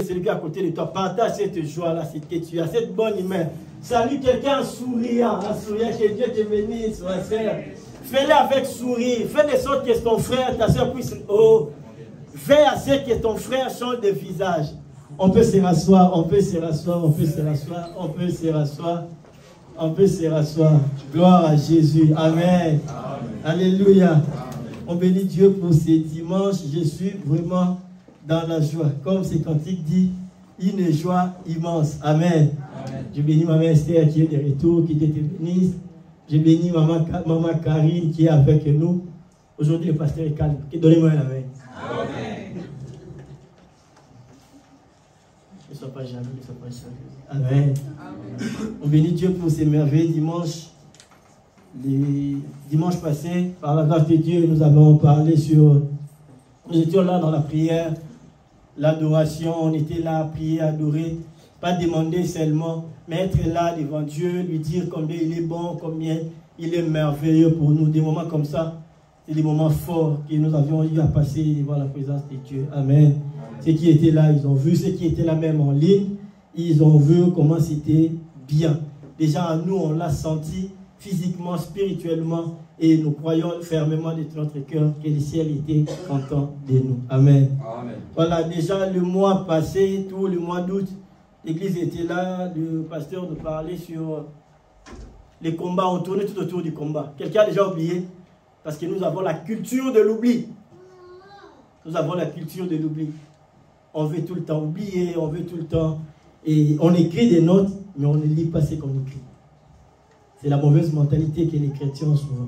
celui qui est à côté de toi. Partage cette joie-là, que tu as, cette bonne humeur. Salue quelqu'un en souriant, que Dieu te bénisse, ma sœur. Fais-le avec sourire. Fais de sorte que ton frère, ta soeur puisse... Oh, veille à ce que ton frère change de visage. On peut se rasseoir, on peut se rasseoir, on peut se rasseoir, on peut se rasseoir. On peut se rasseoir. Gloire à Jésus. Amen. Amen. Alléluia. Amen. On bénit Dieu pour ces dimanches. Je suis vraiment dans la joie. Comme ce cantique dit, une joie immense. Amen. Amen. Je bénis ma mère Esther qui est de retour, qui Dieu te bénisse. Je bénis maman Karine qui est avec nous. Aujourd'hui, le pasteur est calme. Donnez-moi la main. Amen. Ne sois pas jaloux, ne sois pas jaloux. Amen. Amen. On bénit Dieu pour ces merveilleux dimanches. Les dimanches passés, par la grâce de Dieu, nous avons parlé sur... Nous étions là dans la prière, l'adoration, on était là à prier, adorer. Pas demander seulement, mais être là devant Dieu, lui dire combien il est bon, combien il est merveilleux pour nous. Des moments comme ça, c'est des moments forts que nous avions eu à passer devant la présence de Dieu. Amen. Ceux qui étaient là, ils ont vu. Ceux qui étaient là même en ligne, ils ont vu comment c'était bien. Déjà, nous, on l'a senti physiquement, spirituellement, et nous croyons fermement de tout notre cœur que le ciel était content de nous. Amen. Amen. Voilà, déjà le mois passé, tout le mois d'août, l'église était là, le pasteur nous parlait sur les combats, on tournait tout autour du combat. Quelqu'un a déjà oublié? Parce que nous avons la culture de l'oubli. Nous avons la culture de l'oubli. On veut tout le temps oublier, on veut tout le temps... Et on écrit des notes, mais on ne lit pas ce qu'on écrit. C'est la mauvaise mentalité que les chrétiens ont souvent.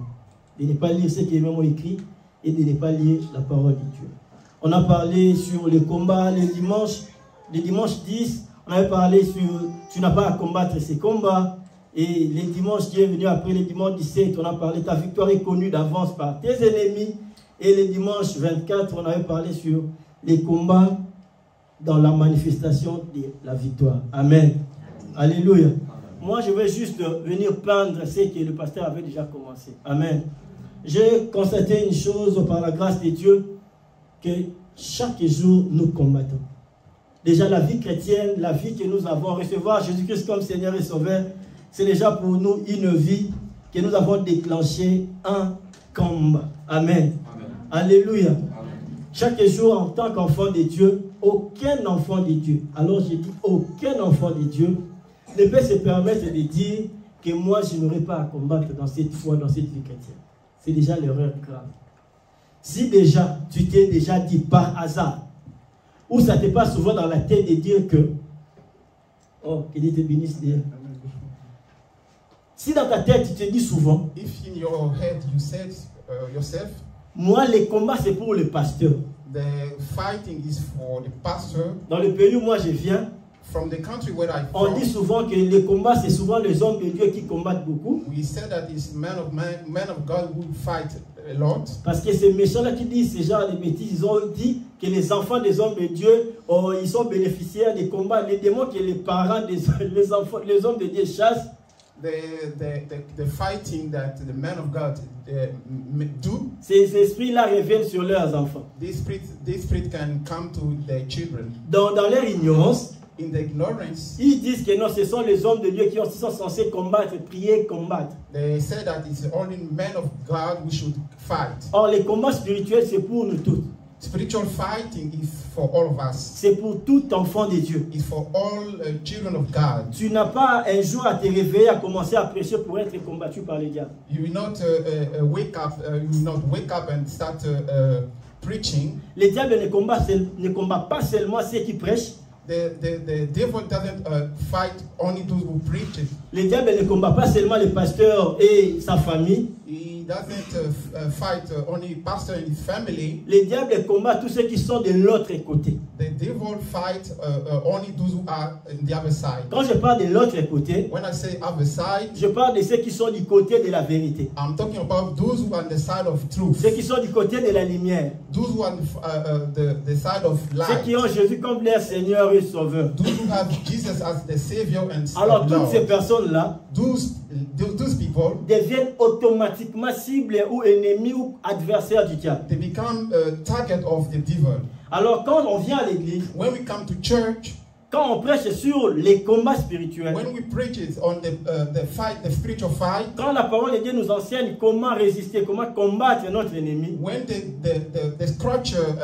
De ne pas lire ce qui est même écrit et de ne pas lire la parole de Dieu. On a parlé sur les combats le dimanche 10, on avait parlé sur tu n'as pas à combattre ces combats. Et les dimanches qui est venu après le dimanche 17, on a parlé ta victoire est connue d'avance par tes ennemis. Et le dimanche 24, on avait parlé sur les combats dans la manifestation de la victoire. Amen. Alléluia. Moi, je vais juste venir prendre ce que le pasteur avait déjà commencé. Amen. J'ai constaté une chose par la grâce de Dieu, que chaque jour, nous combattons. Déjà, la vie chrétienne, la vie que nous avons, recevoir Jésus-Christ comme Seigneur et Sauveur, c'est déjà pour nous une vie que nous avons déclenchée un combat. Amen. Amen. Alléluia. Amen. Chaque jour, en tant qu'enfant de Dieu, aucun enfant de Dieu, alors je dis aucun enfant de Dieu, ne peut se permettre de dire que moi, je n'aurai pas à combattre dans cette foi, dans cette vie chrétienne. C'est déjà l'erreur grave. Si déjà, tu t'es déjà dit par hasard, ou ça te passe souvent dans la tête de dire que, oh, que Dieu te bénisse. Si dans ta tête, tu te dis souvent, if in your head you said yourself, moi, les combats, c'est pour le pasteur. The fighting is for the pastor. Dans le pays où moi je viens, from the country where I'm on from, dit souvent que les combats, c'est souvent les hommes de Dieu qui combattent beaucoup. We said that it's men of God who fight a lot. Parce que ces méchants-là qui disent ces gens de bêtises, ils ont dit que les enfants des hommes de Dieu, ils sont bénéficiaires des combats. Les démons que les parents des les hommes de Dieu chassent, the fighting that the men of God do. Ces esprits-là reviennent sur leurs enfants. This spirit can come to their children. Dans leur ignorance, in the ignorance, ils disent que non, ce sont les hommes de Dieu qui sont censés combattre, prier, combattre. They say that it's only men of God who should fight. Or, les combats spirituels, c'est pour nous tous. Spiritual fighting is for all of us. C'est pour tout enfant de Dieu. It's for all children of God. Tu n'as pas un jour à te réveiller, à commencer à prêcher pour être combattu par les diables. You will not wake up and start preaching. Les diables ne combattent pas seulement ceux qui prêchent. The devil doesn't fight only those who preach it. Les diables ne combattent pas seulement le pasteur et sa famille. He doesn't fight only pastor and his family. Les diables combattent tous ceux qui sont de l'autre côté. The devil fight only those who are on the other side. Quand je parle de l'autre côté, when I say other side, je parle de ceux qui sont du côté de la vérité. I'm talking about those who are on the side of truth. Ceux qui sont du côté de la lumière. Those who are the side of light. Ceux qui ont Jésus comme leur Seigneur et Sauveur. Those who have Jesus as the Savior and alors toutes ces personnes-là, those people deviennent automatiquement soient cibles ou ennemis ou adversaires du diable. They become a target of the devil. Alors quand on vient à l'église, When we come to church, quand on prêche sur les combats spirituels, when we preach it on the fight, the spiritual fight, quand la parole de Dieu nous enseigne comment résister, comment combattre notre ennemi, when the scripture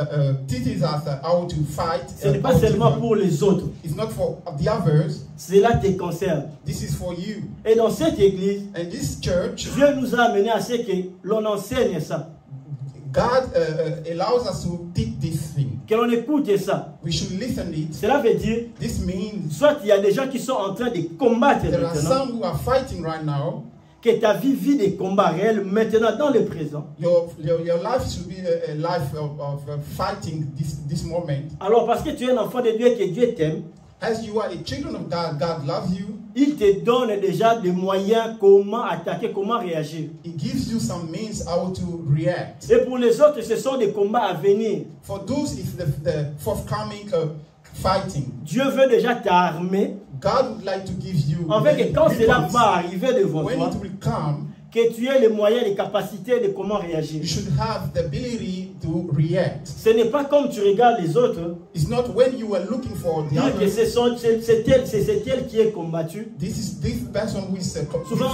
teaches us how to fight, ce n'est pas seulement pour les autres, it's not for the others. cela te concerne. This is for you. Et dans cette église, And this church, Dieu nous a amené à ce que l'on enseigne ça, God allows us to teach this thing. que l'on écoute ça. We should listen it. Cela veut dire, This means soit il y a des gens qui sont en train de combattre there are maintenant, some who are fighting right now. que ta vie vit des combats réels maintenant dans le présent. Your life should be a life of fighting this moment. Alors parce que tu es un enfant de Dieu, que Dieu t'aime, As you are a children of God, God loves you. il te donne déjà des moyens comment attaquer, comment réagir. He gives you some means how to react. Et pour les autres, ce sont des combats à venir. For those, it's the forthcoming fighting. Dieu veut déjà t'armer, God would like to give you en fait que quand cela weapons. va arriver devant When toi, it will come, que tu aies les moyens, les capacités de comment réagir. you should have the ability to react. Ce n'est pas comme tu regardes les autres, It's not when you are looking for the dire que others. c'est elle qui est combattue. This person who is Souvent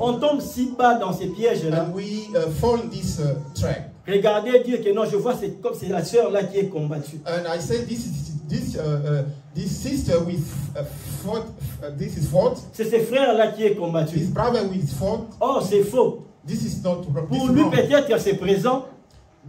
on tombe si bas dans ces pièges-là. and we fall in this trap. Regardez, dire que non, je vois, c'est comme c'est la sœur là qui est combattue. And I say this sister with fought. This is fought. C'est ces frères là qui est combattu. This brother with fought. Oh, c'est faux. This is not. This Pour is lui wrong. peut-être c'est présent.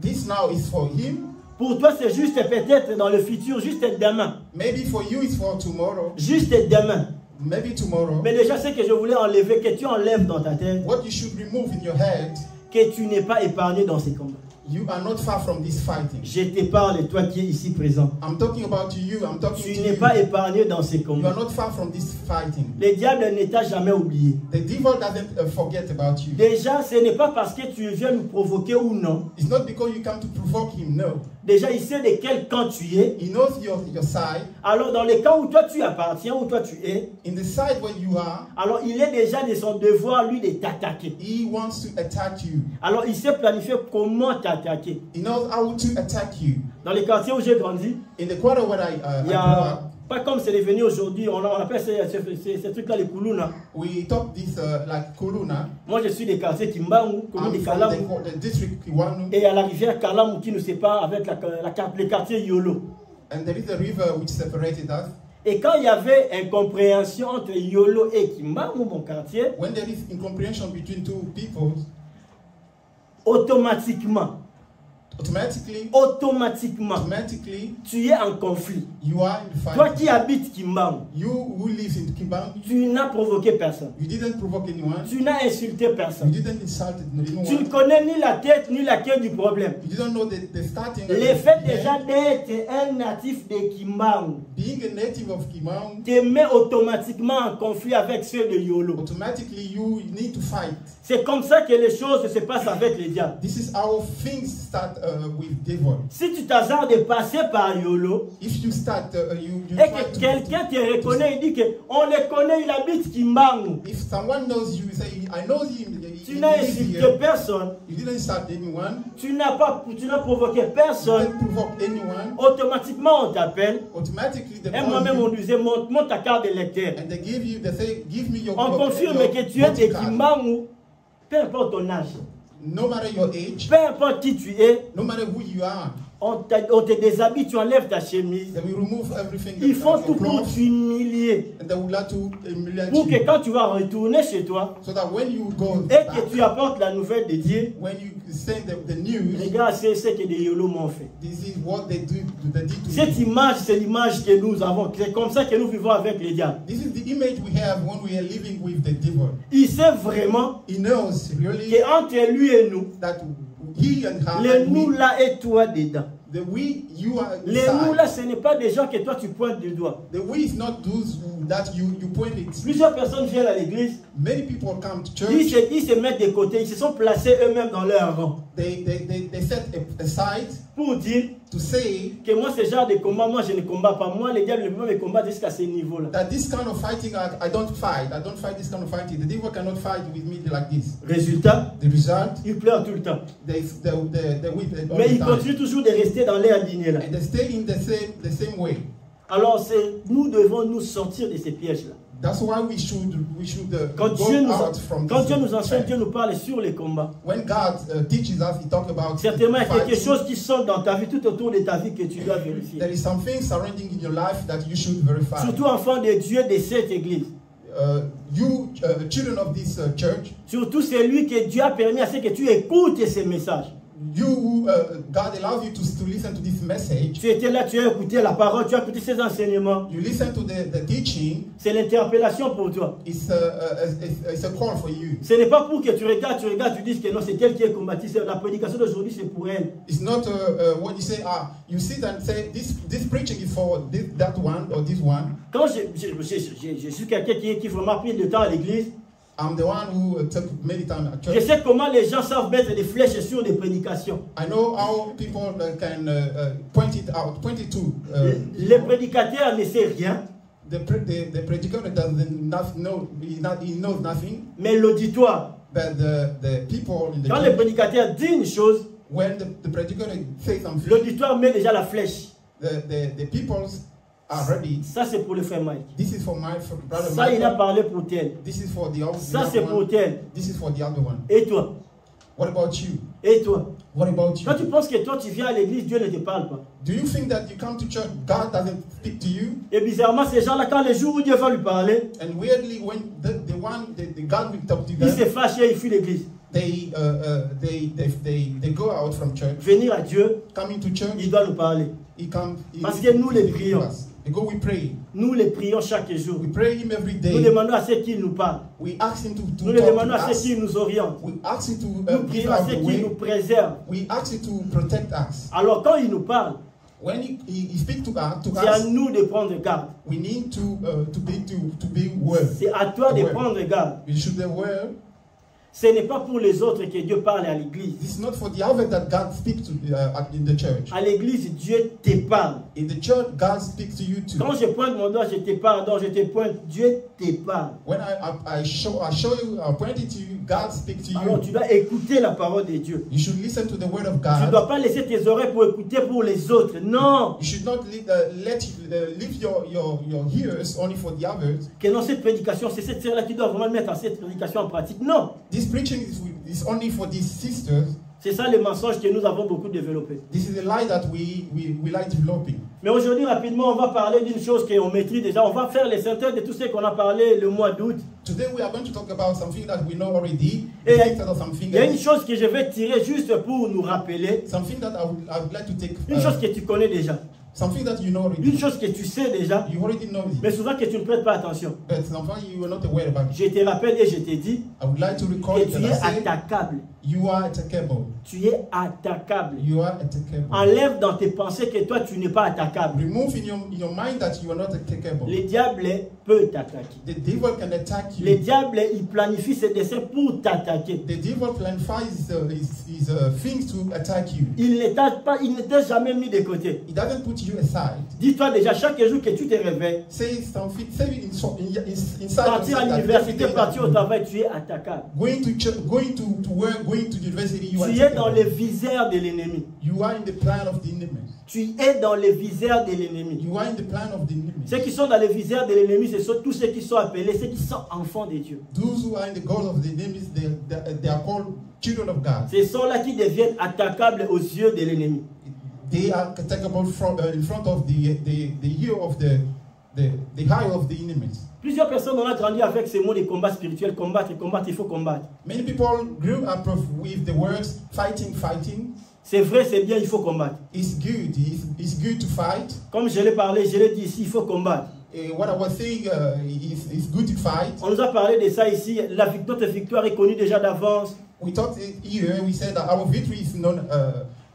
This now is for him. Pour toi c'est juste peut-être dans le futur, juste demain. Maybe for you it's for tomorrow. Juste demain. Maybe tomorrow. Mais déjà ce que je voulais enlever, que tu enlèves dans ta tête, What you should remove in your head, que tu n'es pas épargné dans ces combats. you are not far from this fighting. Je te parle, toi qui es ici présent. I'm talking about to you. I'm talking Tu to n'es you. pas épargné dans ces You are combats. not far from this fighting. Le diable ne t'a jamais oublié. The devil doesn't forget about you. Déjà, ce n'est pas parce que tu viens nous provoquer ou non. It's not because you come to provoke him. No. Déjà, il sait de quel camp tu es. He knows your side. Alors, dans les camps où toi tu appartiens, où toi tu es, In the side where you are, alors il est déjà de son devoir, lui, de t'attaquer. he wants to attack you. Alors, il sait planifier comment t'attaquer. He knows how to attack you. Dans les quartiers où j'ai grandi, In the quarter where I il y grew a, up, pas comme c'est devenu aujourd'hui, on appelle ces trucs-là les koulouna. we talk this like Kuluna. Moi, je suis des quartiers Kimbangu, commune de I'm Kalamou. from the district Kiwanu. Et à la rivière Kalamou qui nous sépare avec les quartiers Yolo. And there is a river which separated us. Et quand il y avait incompréhension entre Yolo et Kimbangu, mon quartier, When there is incomprehension between two people, automatiquement, automatically, tu es en conflit. you are in the Toi fight. qui habites Kimbangu, You who lives in Kibangu, tu n'as provoqué personne. you didn't provoke anyone. Tu n'as insulté You personne. didn't insult anyone. Tu ne connais ni la tête ni la queue du problème. You didn't know the starting. Le fait déjà d'être un natif de Kimbangu Being a native of Kibangu, te met automatiquement en conflit avec ceux de Yolo. automatically you need to fight. C'est comme ça que les choses se passent avec les diables. This is how things start with devil. Si tu t'hasardes de passer par Yolo If you start, you et try que to. quelqu'un te reconnaît, il dit qu'on le connaît, il habite Kimbangu. If someone knows you, say, I know him. Tu he n'as lives insulté here. personne, You didn't insult anyone. tu n'as provoqué You personne, didn't provoke anyone. automatiquement on t'appelle. Automatically, they Et call moi-même you, on disait, monte ta carte d'électeur. and they say, give me your. On your- confirme your que tu es de voting card. Kimbangu, peu importe ton âge, No matter your age, peu importe qui tu es, no matter who you are, on te déshabille, tu enlèves ta chemise. they will remove everything. Ils font your tout pour clothes, t'humilier. and they will like to humiliate Pour que you. quand tu vas retourner chez toi So that when you go et back, que tu apportes la nouvelle de Dieu, when you send the news, regarde, c'est ce que des Yolo m'ont fait. this is what they do. They did to Cette me. image, c'est l'image que nous avons. C'est comme ça que nous vivons avec les diables. This is the image we have when we are living with the devil. Il sait vraiment He knows really qu'entre lui et nous, that he and her, les and nous we, là et toi dedans. the we, you are Les nous inside. là, ce n'est pas des gens que toi tu pointes du doigt. The we is not those that you point it. Plusieurs personnes viennent à l'église, Many people come to ils church. se mettent de côté, ils se sont placés eux-mêmes dans leur rang. They set aside. pour dire to say que moi, ce genre de combat, moi, je ne combats pas. Moi, les diables ne peuvent pas me combattre jusqu'à ce niveau-là. that this kind of fighting, I don't fight. I don't fight this kind of fighting. The devil cannot fight with me like this. Résultat, The result, ils pleurent tout le temps. they weep all Mais the ils time. continuent toujours de rester dans l'air digné là. And they stay in the same way. Alors, nous devons nous sortir de ces pièges-là. That's why we should Quand go Dieu nous, out from quand this Dieu nous enseigne, trend. Dieu nous parle sur les combats. When God teaches us, He talks about Certainement, il y a quelque fighting. chose qui sort dans ta vie, tout autour de ta vie que tu dois vérifier. There is something surrounding in your life that you should verify. Surtout enfants de Dieu de cette église. Children of this church, Surtout celui que Dieu a permis à ce que tu écoutes ces messages. you God allows you to listen to this message. Tu étais là, tu as écouté la parole, tu as écouté ces enseignements. You listen to the teaching. C'est l'interpellation pour toi. It's a call for you. Ce n'est pas pour que tu regardes, tu dises que non, c'est elle qui est combattue. La prédication d'aujourd'hui, c'est pour elle. It's not when you say, you sit and say, this preaching is for that one or this one. Quand je suis quelqu'un qui vraiment pris le temps à l'église, I'm the one who took many time at je church. sais comment les gens savent mettre des flèches sur des prédications. I know how people can point it to. Les prédicateurs ne savent rien, The predicator doesn't know, he knows nothing. mais l'auditoire, But the people in the quand le church, prédicateur dit une chose, when the predicator says something, l'auditoire met déjà la flèche. the peoples are ready. Ça, c'est pour le frère Mike. This is for my brother Ça, il a Michael. parlé pour tel. This is for the other Ça, c'est pour one. tel. This is for the other one. Et toi? What about you? Et toi? What about Quand tu you? penses que toi, tu viens à l'église, Dieu ne te parle pas. Do you think that you come to church, God doesn't speak to you? Et bizarrement, ces gens-là, quand les jours où Dieu va lui parler, And weirdly, when the God will talk to ils se them, fâchent et ils fuient l'église. they go out from church, Venir à Dieu, coming to church. il doit nous parler. He comes. Parce que nous les prions. Because we pray. Nous les prions chaque jour. We pray Him every Nous day. demandons à ceux qui nous parlent. We ask Him to Nous les talk demandons to à ceux us. qui nous orientent. We ask Him to Nous give prions à us ceux the qui way. nous préservent. We ask Him to protect us. Alors quand il nous parle, When He speaks to c'est à us, nous de prendre garde. we need to be aware. C'est à toi de Aware. prendre garde. We should be aware. Ce n'est pas pour les autres que Dieu parle à l'église. This is not for the other that God speaks to in the church. À l'église, Dieu te parle. In the church, God speaks to you too. Quand je pointe mon doigt, je te parle. Donc je te pointe, Dieu te parle. When I show you, I point it to you, God speaks to Alors you. tu dois écouter la parole de Dieu. You should listen to the word of Tu ne God. dois pas laisser tes oreilles pour écouter pour les autres. Non. You should not leave your ears only for the others. Que non, cette prédication, c'est cette sœur-là qui doit vraiment mettre cette prédication en pratique. Non. This preaching is only for these sisters. C'est ça le mensonge que nous avons beaucoup développé. This is the lie that we like developing. Mais aujourd'hui, rapidement, on va parler d'une chose qu'on maîtrise déjà. On va faire les synthèses de tout ce qu'on a parlé le mois d'août. Today we are going to talk about something that we know already. Et Something il y a une chose que je vais tirer juste pour nous rappeler. something that I would like to take. Une chose que tu connais déjà. Something that you know Une already. chose que tu sais déjà. You already know it. Mais souvent que tu ne prêtes pas attention. But something you are not aware about. Je te rappelle et je te dis I would like to recall que it tu and es I say, attaquable. you are attackable. Tu es attaquable. You are attackable. Enlève dans tes pensées que toi, tu n'es pas attaquable. Remove in your mind that you are not attackable. Le diable peut t'attaquer. The devil can attack Le you. diable, il planifie ses desseins pour t'attaquer. The devil planifies his things to attack you. Il ne t'a jamais mis de côté. He doesn't put you aside. Dis-toi déjà, chaque jour que tu te réveilles, Say something. Say inside. partir à yourself that l'université, every day partir au that travail, tu es attaquable. going to church, going to work, going to university, you are Tu es dans attackable. le viseur de l'ennemi. You are in the plan of the enemy. Tu es dans le viseur de l'ennemi. You are in the plan of the enemy. Ceux qui sont dans le viseur de l'ennemi, ce sont tous ceux qui sont appelés, ceux qui sont enfants de Dieu. Those who are in the goal of the enemies, they are called children of God. Ce sont là qui deviennent attaquables aux yeux de l'ennemi. They are attackable from in front of the ear of the eye of the enemies. Plusieurs personnes ont grandi avec ces mots de combat spirituel, combattre, combattre, il faut combattre. Many people grew up with the words fighting, fighting. C'est vrai, c'est bien, il faut combattre. It's good. It's good to fight. Comme je l'ai parlé, je l'ai dit ici, il faut combattre. What I was saying is good to fight. On nous a parlé de ça ici. Notre victoire est connue déjà d'avance. We talked here. We said that our victory is known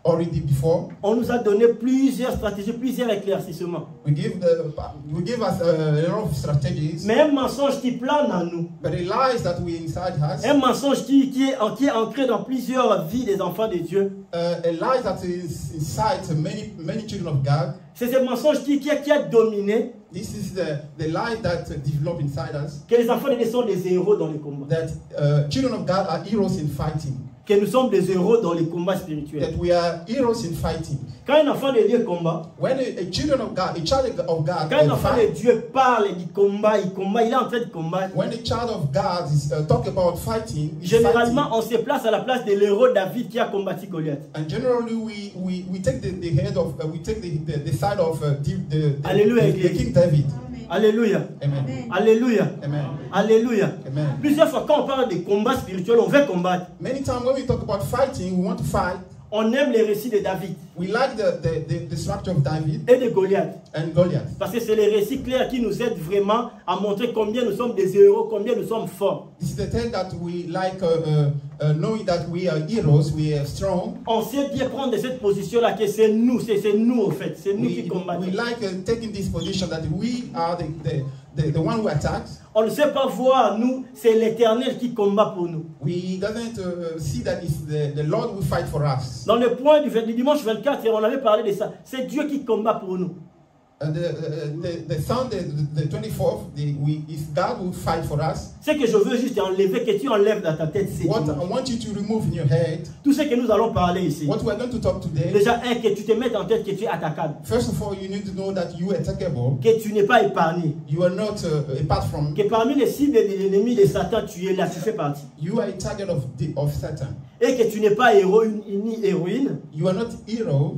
already before. On nous a donné plusieurs stratégies, plusieurs éclaircissements. We give us a lot of strategies. Mais un mensonge qui plane en nous, But the lies that we inside us, un mensonge qui est ancré dans plusieurs vies des enfants de Dieu, a lie that is inside many children of God. c'est ce mensonge qui a dominé This is the lie that develop inside us. que les enfants de Dieu sont des héros dans les combats. That children of God are heroes in fighting. Que nous sommes des héros dans les combats spirituels. That we are heroes in fighting. Quand un enfant de Dieu combat, When a child of God, quand un enfant de Dieu parle du combat, il est en train de combattre. When a child of God is talk about fighting, généralement on se place à la place de l'héros David qui a combattu Goliath. And generally we take the head of we take the side of the King David. Alléluia. Amen. Alléluia. Amen. Alléluia. Amen. Plusieurs fois quand on parle de combat spirituel, on veut combattre. Many times when we talk about fighting, we want to fight. On aime les récits de David. We like the structure of David et de Goliath. And Goliath. Parce que c'est les récits clairs qui nous aident vraiment à montrer combien nous sommes des héros, combien nous sommes forts. This is the thing that we like, knowing that we are heroes, we are strong. On sait bien prendre cette position-là que c'est nous au fait, c'est nous qui combattons. We like taking this position that we are the one who attacks. On ne sait pas voir, nous, c'est l'Éternel qui combat pour nous. We doesn't see that it's the Lord who fight for us. Dans le point du dimanche 24, on avait parlé de ça. C'est Dieu qui combat pour nous. The Sunday, the 24th, it's God who fight for us. Ce que je veux juste enlever, que tu enlèves dans ta tête, c'est what I want you to remove in your head. Tout ce que nous allons parler ici. What we are going to talk today. Déjà, que tu te mettes en tête que tu es attaquable. First of all, you need to know that you are attackable. Que tu n'es pas épargné. You are not apart from. Que parmi les cibles de l'ennemi de Satan, tu es là, tu fais partie. You are a target of Satan. Et que tu n'es pas héros ni héroïne. You are not hero.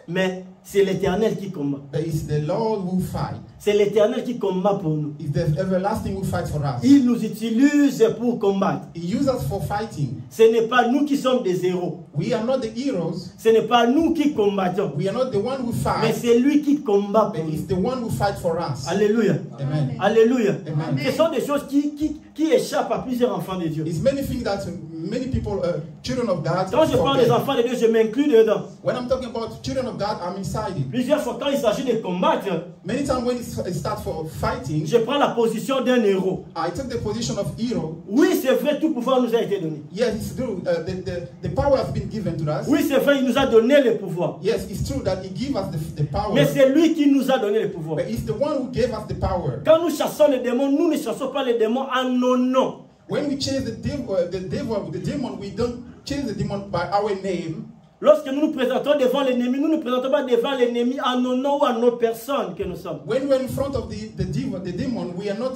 Mais c'est l'Éternel qui combat. It's the Lord who fight. C'est l'Éternel qui combat pour nous. It's the everlasting who fight for us. Il nous utilise pour combattre. He uses us for fighting. Ce n'est pas nous qui sommes des héros. We are not the heroes. Ce n'est pas nous qui combattons. We are not the one who fight. Mais c'est lui qui combat pour nous. It's the one who fight for us. Alléluia. Amen. Alléluia. Amen. Ce sont des choses qui échappent à plusieurs enfants de Dieu. It's many things that many people, children of God. Quand je parle des enfants de Dieu, je m'inclus dedans. When I'm talking about children of God, I'm inside it. Plusieurs fois, quand il s'agit de combattre, many times when it starts for fighting, je prends la position d'un héros. I took the position of hero. Oui, c'est vrai, tout pouvoir nous a été donné. Yes, it's true. The power has been given to us. Oui, c'est vrai, il nous a donné le pouvoir. Yes, it's true that He gave us the power. Mais c'est lui qui nous a donné le pouvoir. But it's the one who gave us the power. Quand nous chassons les démons, nous ne chassons pas les démons en nos noms. When we chase the demon, we don't chase the demon by our name. Lorsque nous nous présentons devant l'ennemi, nous ne nous présentons pas devant l'ennemi en nos noms ou en nos personnes que nous sommes. When we're in front of the demon, we are not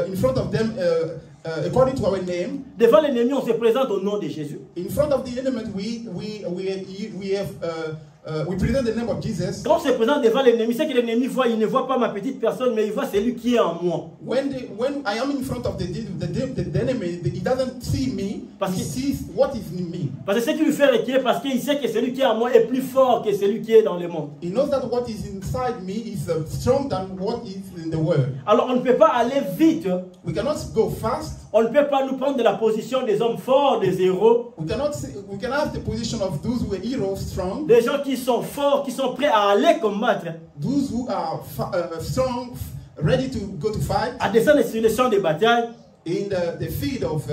in front of them according to our name. Devant l'ennemi, on se présente au nom de Jésus. In front of the enemy, we present the name of Jesus. Quand on se présente devant l'ennemi, c'est que l'ennemi voit, il ne voit pas ma petite personne, mais il voit celui qui est en moi. When I am in front of the enemy, he doesn't see me, he sees what is in me. Parce que ce qui lui fait reculer, parce qu'il sait que celui qui est en moi est plus fort que celui qui est dans le monde. He knows that what is inside me is strong than what is in the world. Alors on ne peut pas aller vite. We cannot go fast. On ne peut pas nous prendre de la position des hommes forts, des héros. We cannot have the position of those who are heroes, strong. Des gens qui sont forts, qui sont prêts à aller combattre. Those who are strong, ready to go to fight. À descendre sur les champs de bataille. In the field of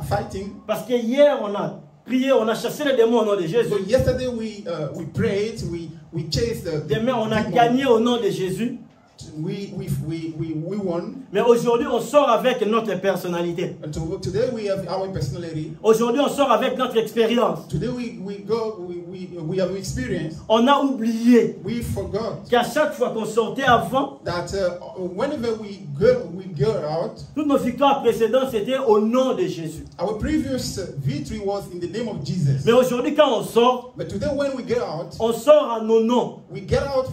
fighting. Parce que hier on a prié, on a chassé les démons au nom de Jésus. So yesterday we prayed, we chased the demain on a gagné au nom de Jésus. We won. Mais aujourd'hui on sort avec notre personnalité. Today we have our personality. Aujourd'hui on sort avec notre expérience. Today we have experience. On a oublié. We forgot. Qu'à chaque fois qu'on sortait avant. That whenever we go out. Toutes nos victoires précédentes c'était au nom de Jésus. Our previous victory was in the name of Jesus. Mais aujourd'hui quand on sort. But today when we get out. On sort à nos noms. We get out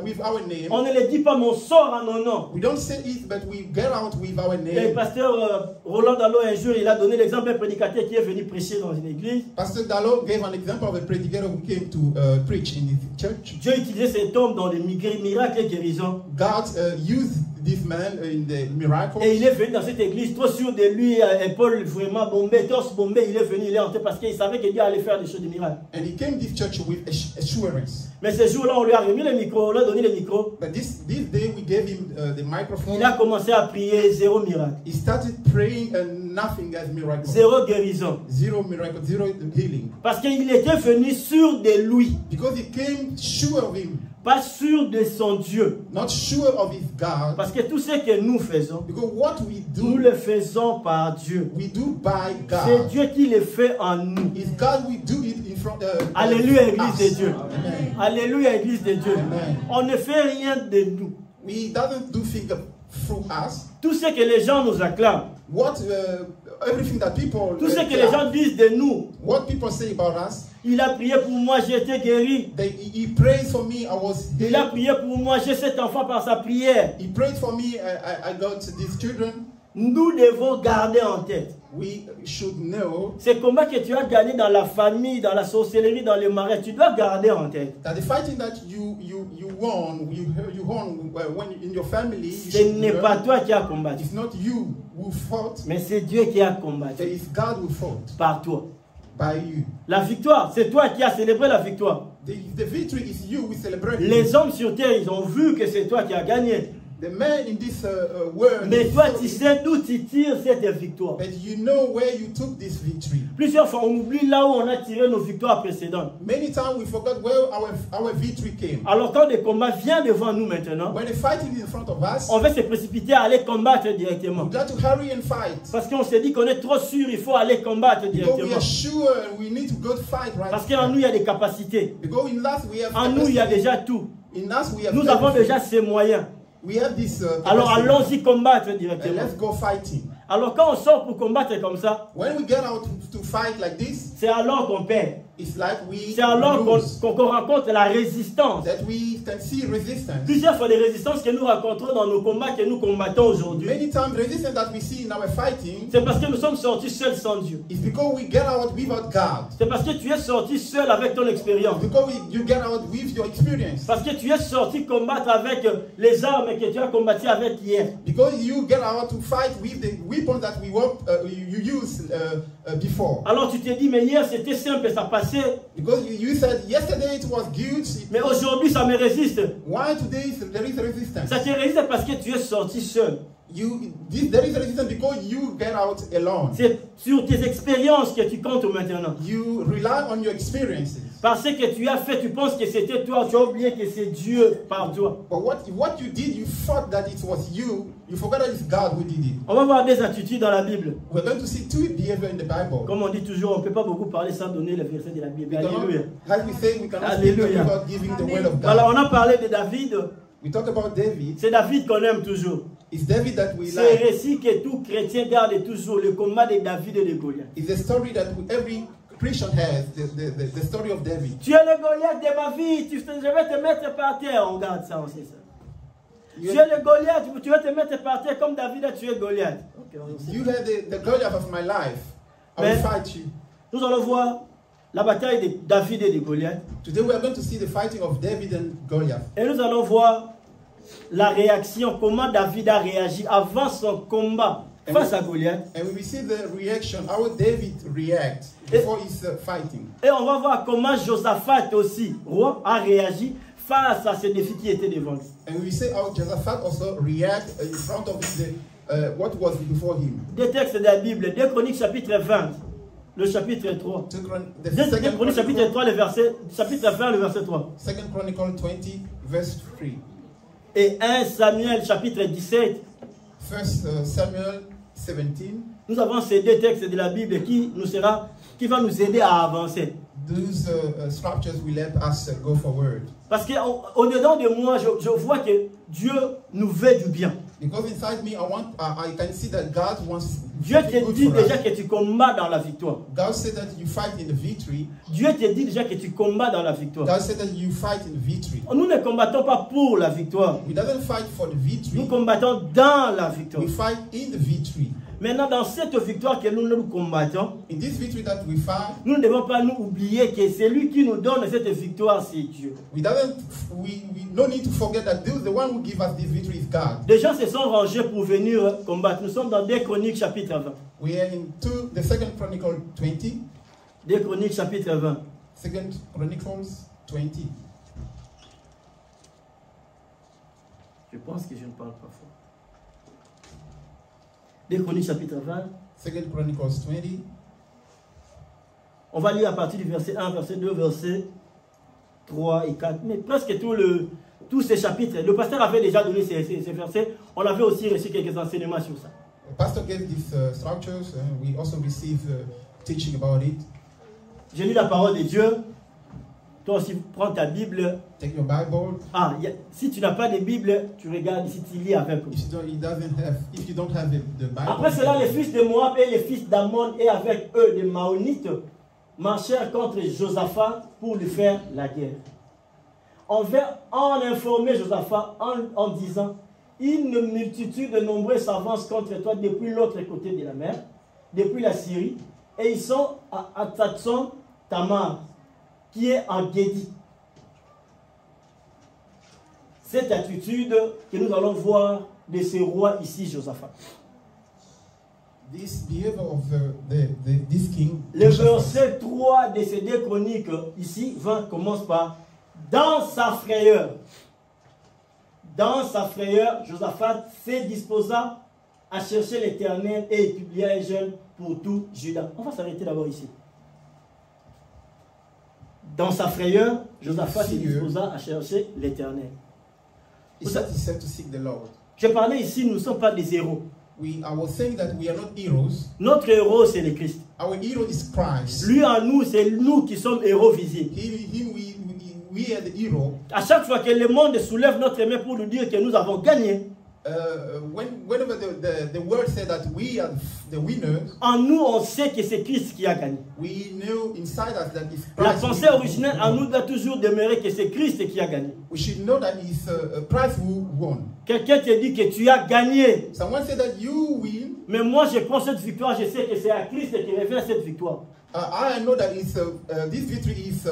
with our name. On ne le dit pas, mais on sort à nos noms. We don't say it, but we get out with our name. Et le pasteur Roland Dallot, un jour, il a donné l'exemple d'un prédicateur qui est venu prêcher dans une église. Pastor Dallot gave an example of a predicator who came to preach in his church. Dieu utilisait cet homme dans des miracles et guérisons. God used this man man in the miracles. Et il est venu dans cette église trop sûr de lui, épaule vraiment bombée, torse bombé. Il est venu, il est entré parce qu'il savait que Dieu allait faire des choses de miracles. And he came to this church with assurance. Mais ce jour-là, on lui a remis le micro, on lui a donné le micro. But this day we gave him the microphone. Il a commencé à prier, zéro miracle. He started praying and nothing as miracle. Zéro guérison. Zero miracle, zero healing. Parce qu'il était venu sûr de lui. Because he came sure of him. Pas sûr de son Dieu. Not sure of his God. Parce que tout ce que nous faisons, Because what we nous do, le faisons par Dieu. we do by C'est God. Dieu qui le fait en nous. It's God, we do it in front of Alléluia, Église de us. Dieu. Amen. Alléluia, Église de Dieu. Amen. On ne fait rien de nous. We doesn't do things through us. Tout ce que les gens nous acclament, What everything that people tout ce que les gens disent de nous, what people say about us. il a prié pour moi, j'ai été guéri. He prayed for me. I was Il a healed. prié pour moi, j'ai cet enfant par sa prière. He prayed for me. I got these children. Nous devons garder en tête. We should know Ces combats que tu as gagnés dans la famille, dans la sorcellerie, dans le marais, tu dois garder en tête. that the fighting that you won, you won when in your family. You Ce should n'est know pas toi qui as combattu, it's not you who fought, mais c'est Dieu qui a but combattu it's God who fought par toi. by you. La victoire, c'est toi qui as célébré la victoire. The victory is you. We celebrate. Les hommes sur terre, ils ont vu que c'est toi qui as gagné. The man in this world. Mais toi, tu sais d'où tu tires cette victoire. But you know where you took this victory. Plusieurs fois, on oublie là où on a tiré nos victoires précédentes. Many times we forgot where our victory came. Alors quand le combat vient devant nous maintenant, When the fighting is in front of us, on va se précipiter à aller combattre directement. we got to hurry and fight. Parce qu'on s'est dit qu'on est trop sûr, il faut aller combattre Because we directement. are sure we need to go to fight right Parce qu'en nous, il y a des capacités. Because in us we have En nous, il y a capacity. déjà tout. In us we have Nous avons everything. déjà ces moyens. We have this Alors capacity. allons-y combattre And directement. let's go fighting. Alors quand on sort pour combattre comme ça, When we get out to fight like this, c'est alors qu'on perd. it's like we C'est alors lose. qu'on rencontre la résistance. That we can see resistance. Plusieurs fois les résistances que nous rencontrons dans nos combats que nous combattons aujourd'hui, Many times resistance that we see in our fighting c'est parce que nous sommes sortis seuls sans Dieu. is because we get out without God. C'est parce que tu es sorti seul avec ton expérience. Because you get out with your experience. Parce que tu es sorti combattre avec les armes que tu as combattu avec hier. Because you get out to fight with the weapons that you used before. Alors tu t'es dit, mais hier c'était simple, ça passait. Because you said yesterday it was good. Mais aujourd'hui ça me résiste. Why today there is resistance? Ça te résiste parce que tu es sorti seul. There is resistance because you get out alone. C'est sur tes expériences que tu comptes maintenant. You rely on your experiences. Parce que tu as fait, tu penses que c'était toi, tu as oublié que c'est Dieu par toi. But what you did, you thought that it was you. You forgot that it's God who did it. On va voir des attitudes dans la Bible. We're going to see two behavior in the Bible. Comme on dit toujours, on ne peut pas beaucoup parler sans donner le verset de la Bible. We cannot- Alléluia. Like we say, we cannot speak Alléluia. without giving the word of God. Voilà, on a parlé de David. We talk about David. C'est David qu'on aime toujours. It's David that we C'est le like. récit que tout chrétien garde toujours, le combat de David et de Goliath. It's a story that every Christian has, the story of David. Tu es le Goliath de ma vie, je vais te mettre par terre. On garde ça, on sait ça. You Tu es le Goliath, tu vas te mettre par terre comme David a tué Goliath. Ok, on sait. have the Goliath of my life. I will Mais- fight you. Nous allons voir la bataille de David et de Goliath. Today we are going to see the fighting of David and Goliath. Et nous allons voir la réaction, comment David a réagi avant son combat face à Goliath. And we will see the reaction, how David reacts before his fighting. Et on va voir comment Josaphat aussi, roi, a réagi face à ce défi qui était devant lui. And we will see how Jehoshaphat also react in front of what was before him. Des textes de la Bible, 2 Chroniques chapitre 20, le chapitre 3. 2 Chroniques chapitre 3, le verset, chapitre 20, le verset 3. 2 Chronicle 20, verse 3. Et 1 Samuel chapitre 17. 1 Samuel 17. Nous avons ces deux textes de la Bible qui va nous aider à avancer. Those scriptures will help us go forward. Parce qu'au-dedans de moi, je vois que Dieu nous veut du bien. Because inside me, I can see that God wants Dieu te good dit for déjà us. que tu combats dans la victoire. God said that you fight in the victory. Dieu te dit déjà que tu combats dans la victoire. God said that you fight in victory. Nous ne combattons pas pour la victoire. We doesn't fight for the victory. Nous combattons dans la victoire. We fight in the victory. Maintenant, dans cette victoire que nous combattons, in this victory that we find, nous ne devons pas nous oublier que celui qui nous donne cette victoire, c'est Dieu. we no need to forget that the one who gives us this victory is God. Des gens se sont rangés pour venir combattre. Nous sommes dans 2 Chroniques chapitre 20. We are in the 2 Chronicles 20. 2 Chroniques chapitre 20. 2 Chronicles 20. Je pense que je ne parle pas fort. 2 Chroniques chapitre 20. 2 Chronicles 20. On va lire à partir du verset 1, verset 2, verset 3 et 4. Mais presque tous ces chapitres. Le pasteur avait déjà donné ces versets. On avait aussi reçu quelques enseignements sur ça. The pastor gave these structures and we also received teaching about it. J'ai lu la parole de Dieu. Toi aussi, prends ta Bible. Take your Bible. Si tu n'as pas de Bible, tu regardes ici, tu lis avec. If you don't have the Bible. Après cela, les fils de Moab et les fils d'Ammon et avec eux des Maonites marchèrent contre Josaphat pour lui faire la guerre. On informait Josaphat en disant, une multitude de nombreux s'avance contre toi depuis l'autre côté de la mer, depuis la Syrie, et ils sont à Hatzatson Tamar, qui est en Guédi. Cette attitude que nous allons voir de ce roi ici, Josaphat. This behavior of this king. Le verset 3 de ces 2 chroniques ici, 20, commence par dans sa frayeur. Dans sa frayeur, Josaphat se disposa à chercher l'Éternel et il publia un jeûne pour tout Juda. On va s'arrêter d'abord ici. Dans sa frayeur, Josaphat se disposa à chercher l'Éternel. Je parlais ici, nous ne sommes pas des héros. I was saying that we are not heroes. Notre héros, c'est le Christ. Our hero is Christ. Lui en nous, c'est nous qui sommes héros visibles. We are the hero. À chaque fois que le monde soulève notre main pour nous dire que nous avons gagné, whenever the word said that we are the winners, en nous, on sait que c'est Christ qui a gagné. We know inside us that it's Christ. La pensée originelle en nous doit toujours demeurer que c'est Christ qui a gagné. We should know that it's Christ who won. Quelqu'un te dit que tu as gagné. Someone said that you win. Mais moi, je prends cette victoire, je sais que c'est à Christ qui revient cette victoire. I know that this victory is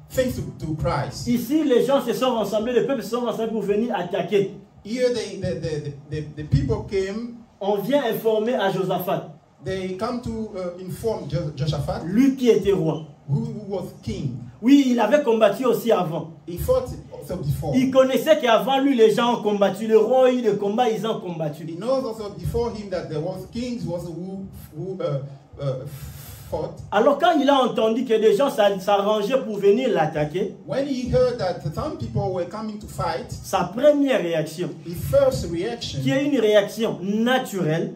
thanks to Christ. Ici, les gens se sont rassemblés, le peuple se sont rassemblés pour venir attaquer. Here the people came. On vient informer à Josaphat. They come to inform Josaphat. Lui qui était roi. Who was king. Oui, il avait combattu aussi avant. He fought also before. Il connaissait qu'avant lui, les gens ont combattu. Le roi a eu le combat, ils ont combattu. He knows also before him that there was kings who fought. Alors quand il a entendu que des gens s'arrangeaient pour venir l'attaquer, when he heard that some people were coming to fight, sa première réaction, his first reaction, qui est une réaction naturelle,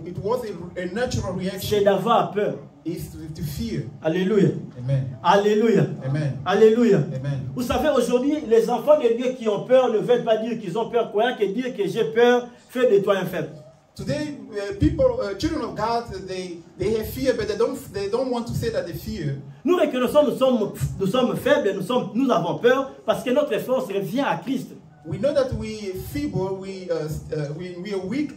it was a natural reaction, c'est d'avoir peur. Is to fear. Alléluia. Amen. Alléluia. Amen. Alléluia. Amen. Vous savez, aujourd'hui, les enfants de Dieu qui ont peur ne veulent pas dire qu'ils ont peur, croyant que dire que j'ai peur fait de toi un faible. Today, children of God, they have fear, but they don't want to say that they fear. Nous reconnaissons nous sommes faibles, nous avons peur parce que notre force revient à Christ. We know that we are feeble, we are weak,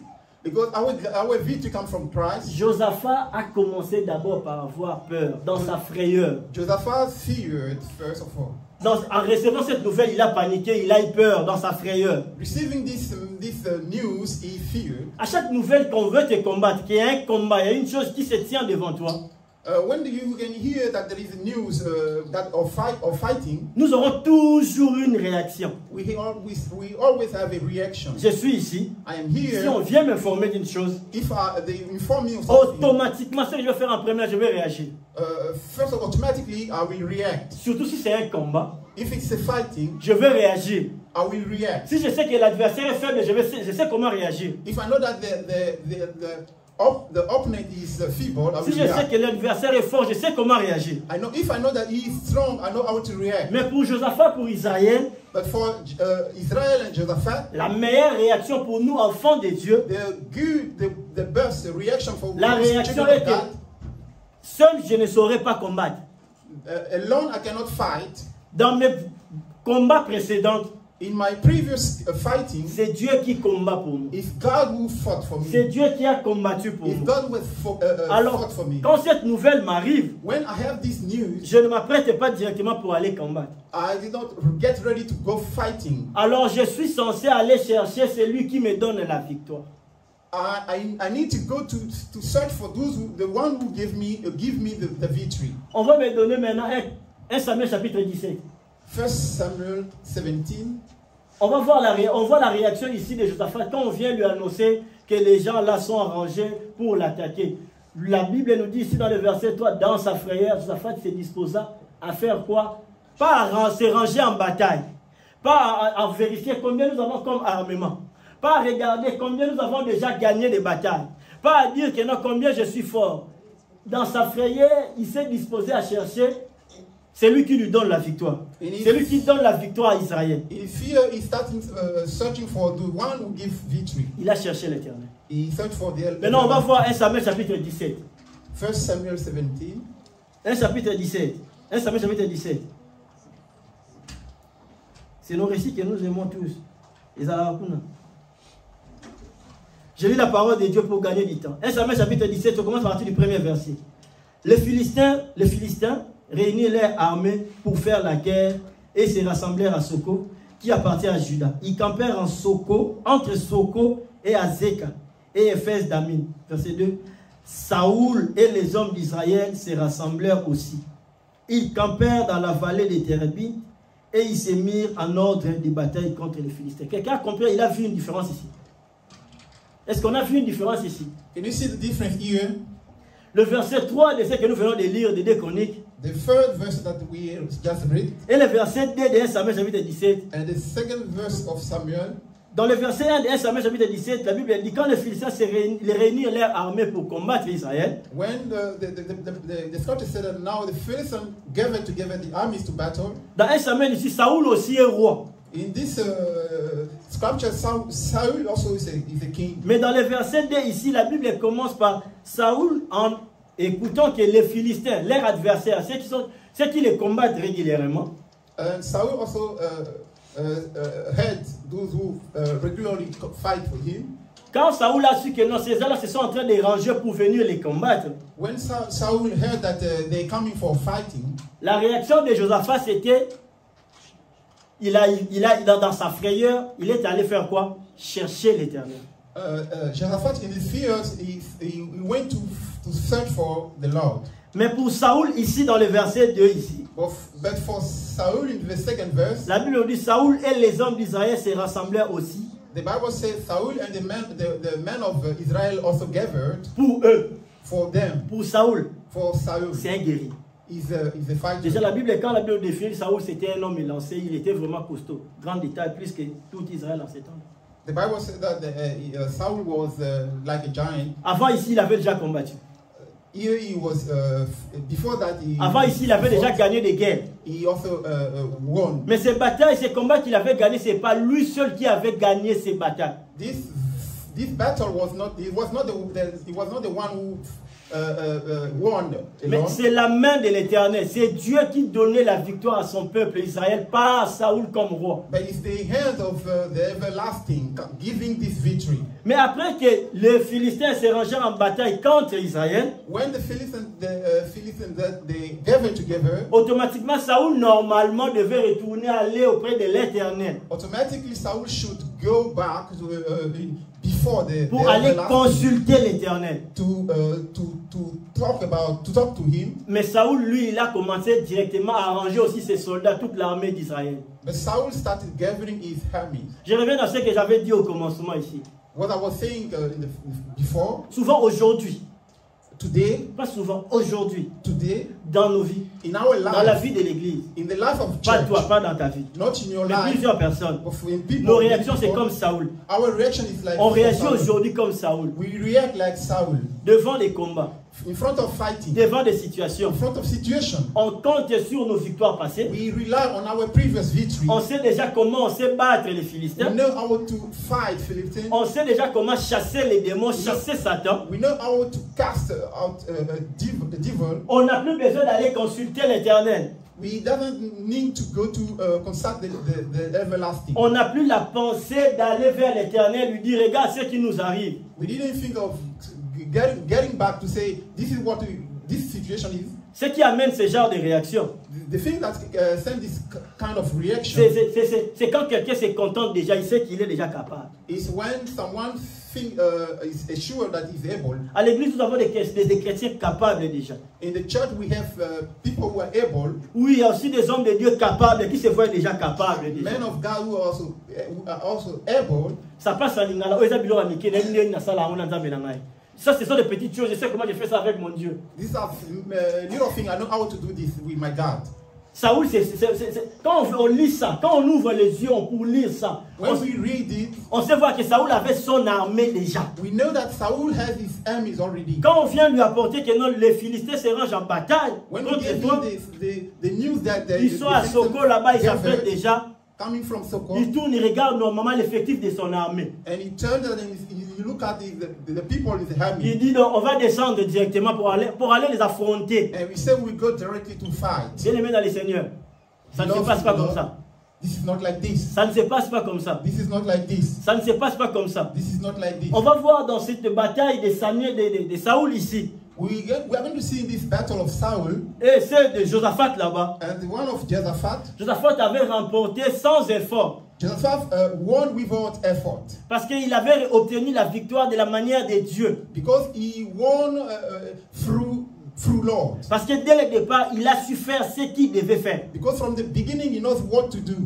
because our victory comes from Christ. Josaphat a commencé d'abord par avoir peur, dans sa frayeur. Josaphat feared first of all. En recevant cette nouvelle, il a paniqué, il a eu peur dans sa frayeur. Receiving this news, he feared. À chaque nouvelle qu'on veut te combattre, qu'il y a un combat, il y a une chose qui se tient devant toi. When you can hear that there is news of fighting, nous aurons toujours une réaction. We always have a reaction. Je suis ici. I am here. Si on vient m'informer d'une chose, if they inform me of something, automatiquement, ce que je vais faire en premier, je vais réagir. First, automatically, I will react. Surtout si c'est un combat. If it's a fighting, je vais réagir. I will react. Si je sais que l'adversaire est faible, je sais comment réagir. If I know that the opponent is feeble, I will si je sais que l'adversaire est fort, je sais comment réagir. If I know that he is strong, I know how to react. Mais pour Josaphat, pour Israël, but for Israel and Josaphat, la meilleure réaction pour nous, enfants de Dieu, the best reaction for la réaction est que seul je ne saurais pas combattre. Alone I cannot fight. Dans mes combats précédents, In my previous fighting, c'est Dieu qui combat pour nous. it's God who fought for me. C'est Dieu qui a combattu pour It's nous. God who Alors, fought for me. quand cette nouvelle m'arrive, When I have this news, je ne m'apprête pas directement pour aller combattre. I did not get ready to go fighting. Alors, je suis censé aller chercher celui qui me donne la victoire. I need to go to search for the one who give me the victory. On va me donner maintenant 1 Samuel chapitre 17. 1 Samuel 17. On voit la réaction ici de Josaphat quand on vient lui annoncer que les gens là sont arrangés pour l'attaquer. La Bible nous dit ici dans le verset 3, dans sa frayeur, Josaphat se disposa à faire quoi? Pas à se ranger en bataille, pas à vérifier combien nous avons comme armement, pas à regarder combien nous avons déjà gagné des batailles, pas à dire que non, combien je suis fort. Dans sa frayeur, il s'est disposé à chercher celui qui lui donne la victoire. Celui qui donne la victoire à Israël. In fear, he started searching for the one who gives victory. Il a cherché l'Éternel. He searched for the. Maintenant, on va voir 1 Samuel chapitre 17. 1 Samuel 17. 1 chapitre 17. 1 Samuel chapitre 17. C'est nos récits que nous aimons tous. Je lis la parole de Dieu pour gagner du temps. 1 Samuel chapitre 17, on commence à partir du premier verset. Les Philistins réunirent leurs armées pour faire la guerre et se rassemblèrent à Soko, qui appartient à Juda. Ils campèrent en Soko, entre Soko et Azeka, et Éphèse d'Amin. Verset 2. Saoul et les hommes d'Israël se rassemblèrent aussi. Ils campèrent dans la vallée des Térébites et ils se mirent en ordre de bataille contre les Philistins. Quelqu'un a compris, il a vu une différence ici. Est-ce qu'on a vu une différence ici? Can you see the difference here? Le verset 3 de ce que nous venons de lire de 2 Chroniques. The third verse that we just read. Et le verset 2 de 1 Samuel chapitre 17. And the second verse of Samuel. Dans le verset 1 de 1 Samuel chapitre 17, la Bible dit quand les Philistins réunirent leur armée pour combattre Israël. When the scripture said that now the Philistines gathered together the armies to battle. Dans 1 Samuel ici, Saoul aussi est roi. In this scripture, Saul also is a king. Mais dans le verset 2 ici, la Bible commence par Saoul en écoutant que les Philistins, leurs adversaires, ceux qui les combattent régulièrement. And Saul also had those who regularly fight for him. Quand Saoul a su que non, ces gens-là se sont en train de ranger pour venir les combattre. When Saul heard that they're coming for fighting. La réaction de Josaphat c'était dans sa frayeur, il est allé faire quoi? Chercher l'Éternel. Josaphat, in his fears, he went to search for the Lord. Mais pour Saoul, ici dans le verset 2, ici, but for Saul, in the second verse, la Bible dit Saoul et les hommes d'Israël se rassemblèrent aussi. The Bible says Saul and the men of Israel also gathered. Pour eux. For them. Pour Saoul. For Saul. C'est un guerrier. He's a fighter. Déjà la Bible, quand la Bible définit Saoul, c'était un homme élancé, il était vraiment costaud, grand détail, plus que tout Israël en ces temps. The Bible says that Saul was like a giant. Avant ici, il avait déjà combattu. Here he was, before that avant ici, il avait déjà gagné des guerres. He also won. Mais ces batailles, ces combats qu'il avait gagnés, c'est pas lui seul qui avait gagné ces batailles. This battle was not. He was not the one who won. Mais c'est la main de l'Éternel. C'est Dieu qui donnait la victoire à son peuple Israël, pas à Saoul comme roi. But it's the hand of the everlasting giving this victory. Mais après que les Philistins se rangèrent en bataille contre Israël, when the Philistines they gathered together, automatiquement Saoul normalement devait retourner aller auprès de l'Éternel. Automatically Saul should go back to before pour aller consulter l'Éternel. To talk to him. Mais Saoul, lui, il a commencé directement à arranger aussi ses soldats, toute l'armée d'Israël. But Saul started gathering his army. Je reviens à ce que j'avais dit au commencement ici. What I was saying before. Souvent aujourd'hui. Today. Pas souvent, aujourd'hui. Today. Dans nos vies. In our life. Dans la vie de l'église. In the life of pas church. toi, pas dans ta vie. Not in your mais life. Plusieurs personnes. People, nos réactions c'est comme Saoul. Our reaction is like on réagit aujourd'hui comme Saoul. We react like Saul. Devant les combats. In front of fighting. Devant des situations. In front of situation. On compte sur nos victoires passées. We rely on our previous victory. On sait déjà comment on sait battre les Philistins. We know how to fight Philistines. On sait déjà comment chasser les démons, chasser Satan. We know how to cast out the devil. On n'a plus besoin d'aller consulter l'Éternel. We doesn't need to go to consult the everlasting. On n'a plus la pensée d'aller vers l'Éternel, lui dire, regarde ce qui nous arrive. We didn't think of getting back to say, this is what this situation is. Ce qui amène ce genre de réaction, The thing that sends this kind of reaction c'est quand quelqu'un se contente déjà, il sait qu'il est déjà capable. is when someone is assured that he's able. À l'église, nous avons des chrétiens capables déjà. In the church, we have people who are able. Oui, il y a aussi des hommes de Dieu capables qui se voient déjà capables. Déjà. Men of God who are also able. Ça passe en lingala. Ça, ce sont des petites choses. Je sais comment je fais ça avec mon Dieu. These are little things. I know how to do this with my God. Saoul, quand on lit ça, quand on ouvre les yeux pour lire ça, when we read it, on sait voir que Saoul avait son armée déjà. We know that Saul has his armies already. Quand on vient lui apporter que non, les Philistins se rangent en bataille, when we give him the news that ils sont à Soko là-bas, ils s'appellent déjà. Coming from Soko, il tourne, il regarde normalement l'effectif de son armée. And he turns and he look at the people in the army. Il dit donc, on va descendre directement pour aller les affronter. And we say we go directly to fight. Bien aimé dans les seigneurs, ça ne se passe pas comme ça. This is not like this. Ça ne se passe pas comme ça. This is not like this. Ça ne se passe pas comme ça. This is not like this. On va voir dans cette bataille de Samuel, de Saoul ici. We are going to see this battle of Saul. Et celle de Josaphat là-bas. And the one of Josaphat. Josaphat avait remporté sans effort. Josaphat won without effort. Parce qu'il avait obtenu la victoire de la manière de Dieu. Because he won through Lord. Parce que dès le départ, il a su faire ce qu'il devait faire. Because from the beginning, he knows what to do.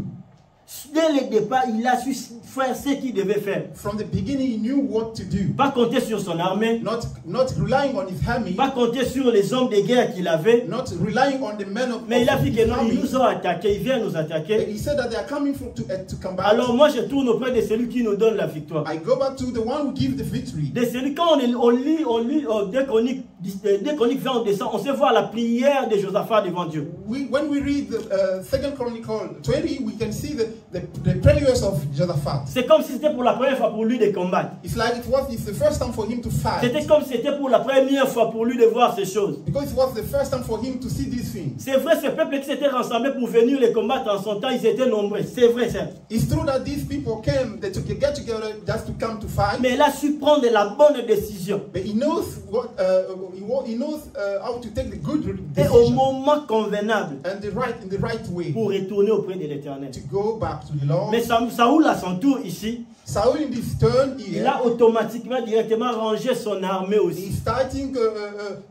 Dès le départ, il a su faire ce qu'il devait faire. From the beginning, he knew what to do. Pas compter sur son armée. Not relying on his army. Pas compter sur les hommes de guerre qu'il avait. Not relying on the men of. Mais il a dit que non, ils nous ont attaqués, ils viennent nous attaquer. He said that they are coming to combat. Alors moi, je tourne auprès de celui qui nous donne la victoire. I go back to the one who gives the victory. De celui quand on lit dès Chroniques 20, on descend, on sait voir la prière de Josaphat devant Dieu. When we read the 2 Chronicle 20, we can see the prayers of Josaphat. C'est comme si c'était pour la première fois pour lui de combattre. It's like it's the first time for him to fight. C'était comme si c'était pour la première fois pour lui de voir ces choses. Because it was the first time for him to see these things. C'est vrai, ce peuple qui s'était rassemblé pour venir les combattre en son temps, ils étaient nombreux. C'est vrai, ça. It's true that these people came, they get together just to come to fight. Mais il a su prendre la bonne décision. But he knows he knows how to take the good decision. Et au moment convenable. And in the right way. Pour retourner auprès de l'Éternel. To go back to the Lord. Mais Saoul à son tour ici. Saul in this turn here, il a automatiquement directement rangé son armée aussi. He's starting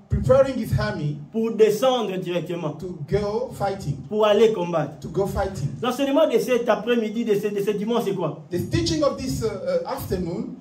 preparing his army pour descendre directement. To go fighting. Pour aller combattre. To go fighting. L'enseignement de cet après-midi, de ce dimanche, c'est quoi? The teaching of this afternoon.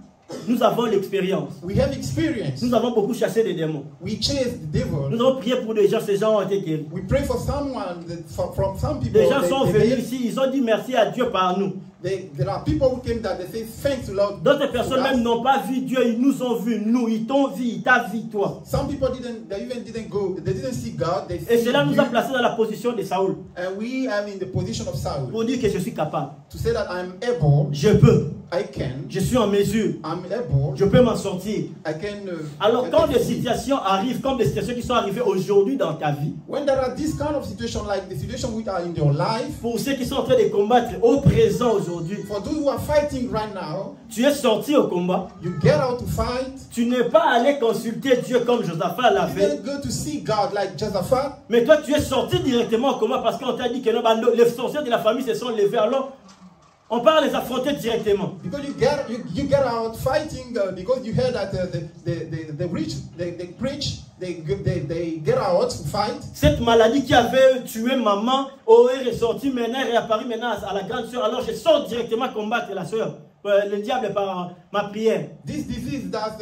Nous avons l'expérience. We have experience. Nous avons beaucoup chassé des démons. We chase the devil. Nous avons prié pour des gens, ces gens ont été guéris. We pray for someone from some people. Des gens sont venus ici, ils ont dit merci à Dieu par nous. There are people who came that they say thanks to Lord. D'autres personnes même n'ont pas vu Dieu, ils nous ont vu nous, ils t'ont vu, ils t'ont vu toi. Some people didn't go, they didn't see God. Et cela nous a placés dans la position de Saoul. And we are in the position of Saul. Pour dire que je suis capable. To say that I'm able. Je peux. I can. Je suis en mesure. I'm able. Je peux m'en sortir. I can. Alors quand des situations arrivent, comme des situations qui sont arrivées aujourd'hui dans ta vie. When there are this kind of situation like the situation which are in your life. Pour ceux qui sont en train de combattre au présent aujourd'hui. For those who are fighting right now. Tu es sorti au combat. You get out to fight. Tu n'es pas allé consulter Dieu comme Josaphat l'a fait. You didn't go to see God like Josaphat. Mais toi tu es sorti directement au combat parce qu'on t'a dit que non, les sorciers de la famille se sont levés. Alors on part les affronter directement. Because you get out fighting because you heard that the rich they preach they get out to fight. Cette maladie qui avait tué maman est ressortie maintenant et apparue maintenant à la grande sœur. Alors je sors directement combattre la sœur. Le diable par ma prière. This disease that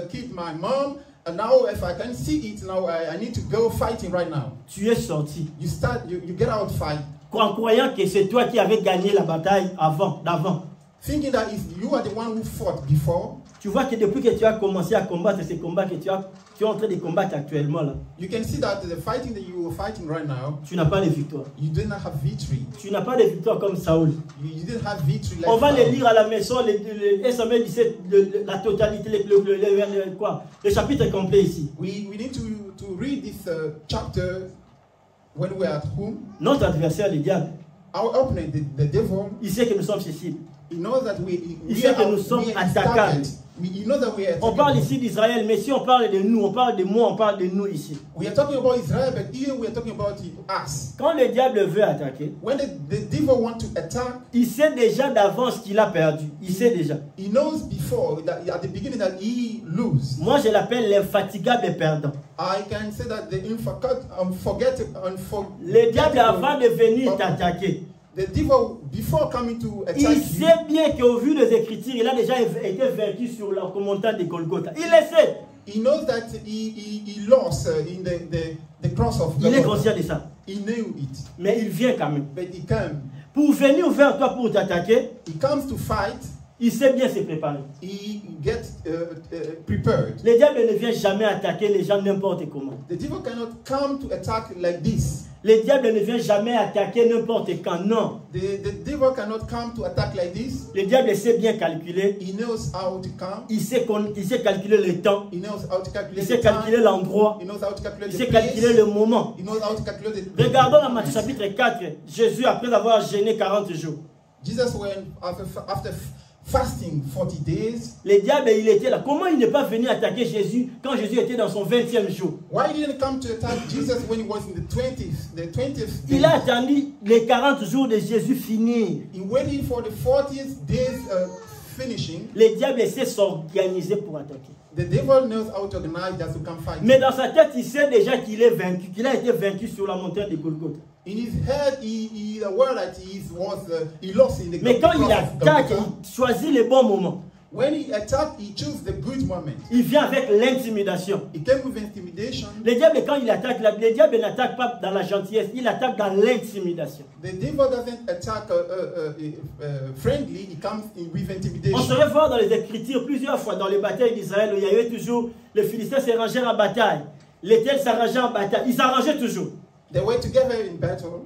killed my mom. And now if I can see it now I need to go fighting right now. Tu es sorti. You get out fight. En croyant que c'est toi qui avais gagné la bataille d'avant. Thinking that you are the one who fought before. Tu vois que depuis que tu as commencé à combattre ces combats que tu es en train de combattre actuellement là. You can see that the fighting that you were fighting right now. Tu n'as pas de victoire. You did not have victory. Tu n'as pas de victoire comme Saoul. You didn't have victory like on va Saul. les lire à la maison, Samuel 17, la totalité, le chapitre complet ici. We need to read this chapter. when we are at home, notre adversaire, le diable, our opponent, the devil, il sait que nous sommes sensibles. he knows that we sait que nous sommes attaquables. He knows that we are On parle ici d'Israël, mais si on parle de nous, on parle de moi, on parle de nous ici. We are talking about Israel, but here we are talking about us. Quand le diable veut attaquer, When the devil wants to attack, il sait déjà d'avance qu'il a perdu. Il sait déjà. He knows before that at the beginning that he lose. Moi, je l'appelle l'infatigable perdant. I can say that the le diable, avant de venir t'attaquer, the devil, before coming to attack il sait bien qu'au vu des Écritures, il a déjà été vaincu sur la montagne de Golgotha. Il le sait. He knows that he lost in the cross of God. Il est conscient de ça. He knew it. Mais il vient quand même. But he came. Pour venir vers toi pour t'attaquer, he comes to fight. Il sait bien se préparer. He gets prepared. Le diable ne vient jamais attaquer les gens n'importe comment. The devil cannot come to attack like this. Le diable ne vient jamais attaquer n'importe quand, non. The devil cannot come to attack like this. Le diable sait bien calculer. He knows how to come. Il sait calculer le temps. He knows how to calculate il sait calculer l'endroit. He knows how to calculate il sait calculer le moment. He knows how to calculate the Regardons dans Matthieu chapitre 4. Jésus, après avoir jeûné 40 jours. Jesus went after fasting 40 days. Le diable, il était là. Comment il n'est pas venu attaquer Jésus quand Jésus était dans son 20e jour? Why didn't he come to attack Jesus when he was in the 20th day? Il a attendu les 40 jours de Jésus finir. He waited for the 40th days finishing. Le diable essaie de s'organiser pour attaquer. The devil knows how to organize just to come fight. Mais dans sa tête, il sait déjà qu'il est vaincu, qu'il a été vaincu sur la montagne de Golgotha. In his head, he aware that he lost in the. Mais quand il attaque, il choisit le bon moment. When he attacked, he chose the good moment. Il vient avec l'intimidation. He came with intimidation. Le diable, quand il attaque, le diable n'attaque pas dans la gentillesse, il attaque dans l'intimidation. The devil doesn't attack friendly, he comes with intimidation. On saurait voir dans les Écritures plusieurs fois dans les batailles d'Israël où il y avait toujours les Philistins s'arrangeaient en bataille, les tels s'arrangeaient en bataille, ils s'arrangeaient toujours. They were together in battle.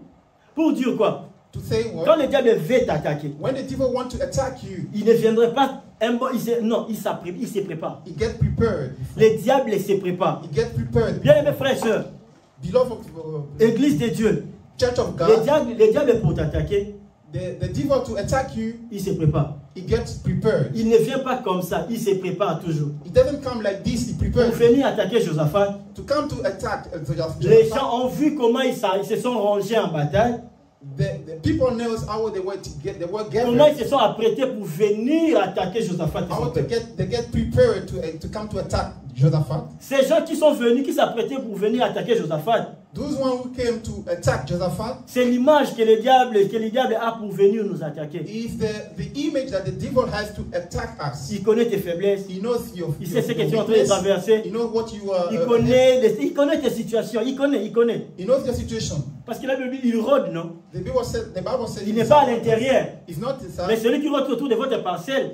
Pour dire quoi? To say what? Quand le diable veut t'attaquer, when the devil wants to attack you, il ne viendrait pas non, il se prépare. He get prepared. Le diable se prépare. He get prepared. Bien aimés frères et sœurs, Église de Dieu, Church of God, le diable pour t'attaquer, the devil to attack you, il se prépare. He gets prepared. Il ne vient pas comme ça, il se prépare toujours. He doesn't come like this, he prepares. Pour venir attaquer Josaphat, to come to attack Josaphat. Les gens ont vu comment ils se sont rangés en bataille. The people knows how they were gathered. Comment ils se sont apprêtés pour venir attaquer Josaphat. They get prepared to come to attack Josaphat. Ces gens qui sont venus, qui s'apprêtaient pour venir attaquer Josaphat. Those one who came to attack Josaphat. C'est l'image que le diable a pour venir nous attaquer. Is the image that the devil has to attack us. Il connaît tes faiblesses. He knows il sait ce que tu es en train de traverser. He knows what you are. Il connaît tes situations. Il connaît. He knows your situation. Parce que la Bible, il rôde, non? The Bible said il n'est pas à l'intérieur. Mais celui qui rôde autour de votre parcelle,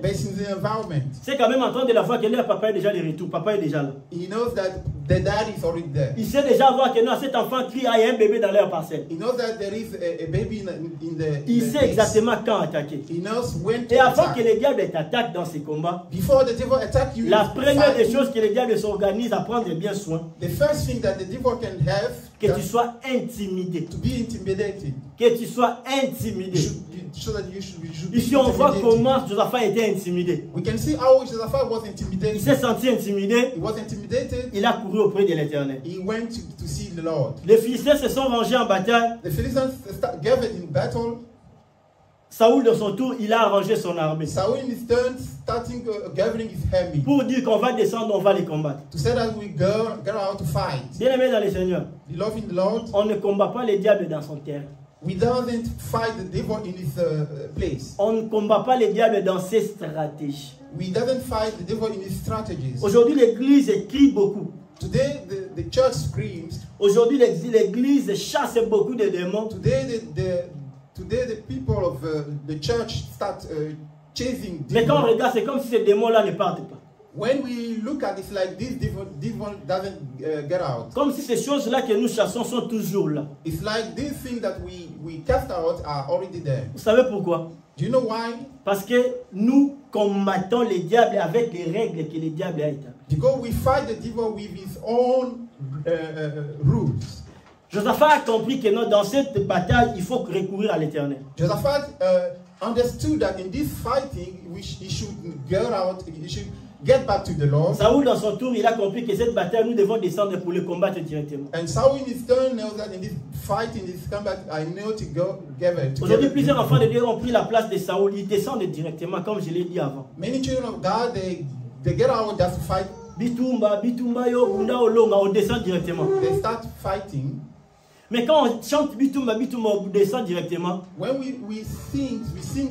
c'est quand même en train de la voir que là, papa est déjà de retour. Papa est déjà là. He knows that the dad is already there. Il sait déjà voir que non, cet enfant crie, il y a un bébé dans leur parcelle. He knows that there is a baby in the. Il sait exactement quand attaquer. He knows when to Et avant attack. que le diable t'attaque dans ces combats, before the devil attack you, la première des choses que le diable s'organise à prendre bien soin, the first thing that the devil can have, que tu sois intimidé. To be intimidated. Que tu sois intimidé. So that you should Ici, on voit comment Josaphat était intimidé. We can see how Josaphat was intimidated. Il s'est senti intimidé. He was intimidated. Il a couru auprès de l'Éternel. He went to see the Lord. Les Philistins se sont rangés en bataille. The Philistines gathered in battle. Saoul, de son tour, il a arrangé son armée. Saul, in his turn, starting gathering his army. Pour dire qu'on va descendre, on va les combattre. To say that we go out to fight. Bien aimé dans le Seigneur. Beloved in the Lord. On ne combat pas le diable dans son terrain. We don't fight the devil in his place. On ne combat pas le diable dans ses stratégies. We don't fight the devil in his strategies. Aujourd'hui, l'Église crie beaucoup. Today, the church screams. Aujourd'hui, l'Église chasse beaucoup de démons. Today, the people of the church start chasing demons. Mais quand on regarde, c'est comme si ces démons-là ne partent pas. When we look at it like this, devil doesn't get out. Comme si ces choses-là que nous chassons sont toujours là. It's like these things that we cast out are already there. Vous savez pourquoi? Do you know why? Parce que nous combattons le diable avec les règles que le diable a établies. Because we fight the devil with his own rules. Josaphat a compris que non, dans cette bataille, il faut recourir à l'Éternel. Josaphat understood that in this fighting, he should get out, he should get back to the Lord. Saoul, dans son tour, il a compris que cette bataille, nous devons descendre pour le combattre directement. And Saul, in his turn, knows that in this fight, in this combat, I know to go give it. Aujourd'hui, plusieurs enfants de Dieu ont pris la place de Saoul. Ils descendent directement, comme je l'ai dit avant. Many children of God, they get out just to fight. Bitumba, yo, bunda, olonga, on descend directement. They start fighting. Mais quand on chante Bitumba, on descend directement. When we sing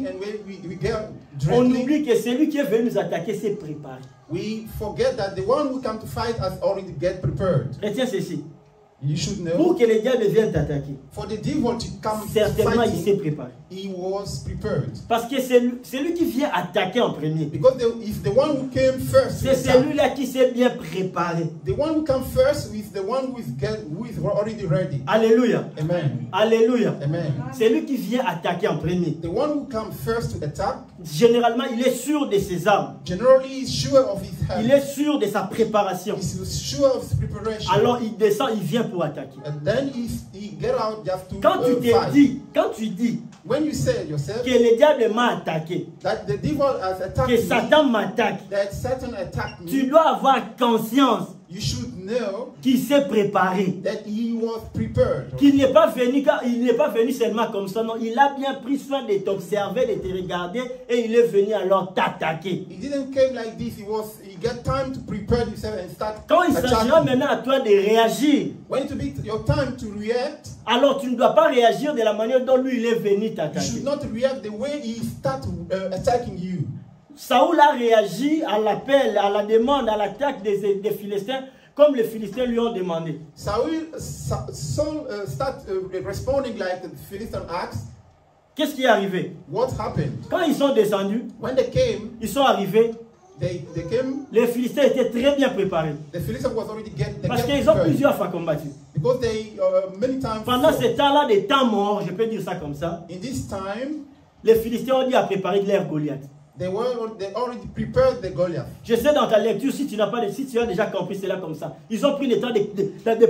and we get On directly, oublie que celui qui est venu nous attaquer s'est préparé. we forget that the one who come to fight has already get prepared. Retiens ceci. You should know, Pour que les diables viennent t'attaquer, for the devil to come certainement il s'est fighting, préparé. he was prepared. Parce que c'est lui qui vient attaquer en premier. Because if the one who came first, C'est celui-là qui s'est bien préparé. the one who comes first is the one who is already ready. Alléluia. Amen. Alléluia. Amen. C'est lui qui vient attaquer en premier. The one who comes first to attack, Généralement, il est sûr de ses armes. generally is sure of his Il hand. est sûr de sa préparation. He's sure of his preparation. Alors il descend, il vient pour attaquer. And then he get out just to Quand tu dis when you say yourself que le diable m'a attaqué, that the devil has attacked que me, Satan m'attaque, that Satan attacked me, tu dois avoir conscience you should know qu'il s'est préparé. that he was prepared. Qu'il n'est pas venu seulement comme ça, non. Il a bien pris soin de t'observer, de te regarder et il est venu alors t'attaquer. He didn't came like this. He got time to prepare himself and start Quand il s'agira attacking. maintenant à toi de réagir, When it will be your time to react, alors tu ne dois pas réagir de la manière dont lui il est venu you t'attaquer. should not react the way he start attacking you. Saoul a réagi à l'appel, à la demande, à l'attaque des Philistins, comme les Philistins lui ont demandé. Saul start responding like the Philistine asked. Qu'est-ce qui est arrivé? What happened? Quand ils sont descendus, When they came, ils sont arrivés, they came. les Philistins étaient très bien préparés. The Philistines was already Parce qu'ils ont plusieurs fois combattu. because they many times. Pendant ce temps-là, des temps morts, je peux dire ça comme ça, In this time, les Philistins ont dit à préparer de l'air Goliath. they already prepared the Goliath. Je sais dans ta lecture, si tu as déjà compris cela comme ça, ils ont pris le temps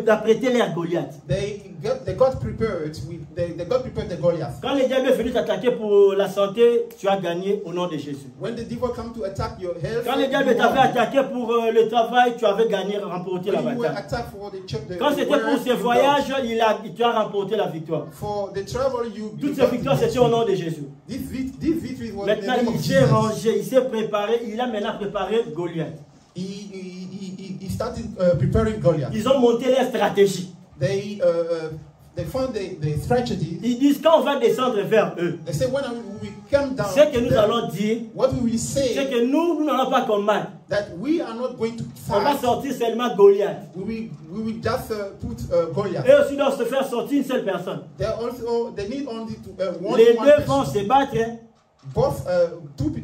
d'apprêter l'air Goliath. They got prepared. They got prepared the Goliath. Quand le diable est venu t'attaquer pour la santé, tu as gagné au nom de Jésus. When the devil come to attack your health, Quand le diable t'avait attaqué pour le travail, tu avais gagné, remporté la when you were bataille. attacked for the Quand c'était pour ce voyage, tu as remporté la victoire. for the travel, Toutes ces victoires, c'était au nom de Jésus. This victory was in the Maintenant, name of il s'est Jesus. rangé, il s'est préparé, il a maintenant préparé Goliath. He started preparing Goliath. Ils ont monté leur stratégie. They found the strategy. Ils disent quand on va descendre vers eux, They say when we come down, ce que nous there, allons dire, what we will say c'est que nous n'allons pas combattre. that we are not going to On va fight. sortir seulement Goliath. We will just put Goliath. Et aussi doivent se faire sortir une seule personne. They need only to Les one deux vont person. se battre. Both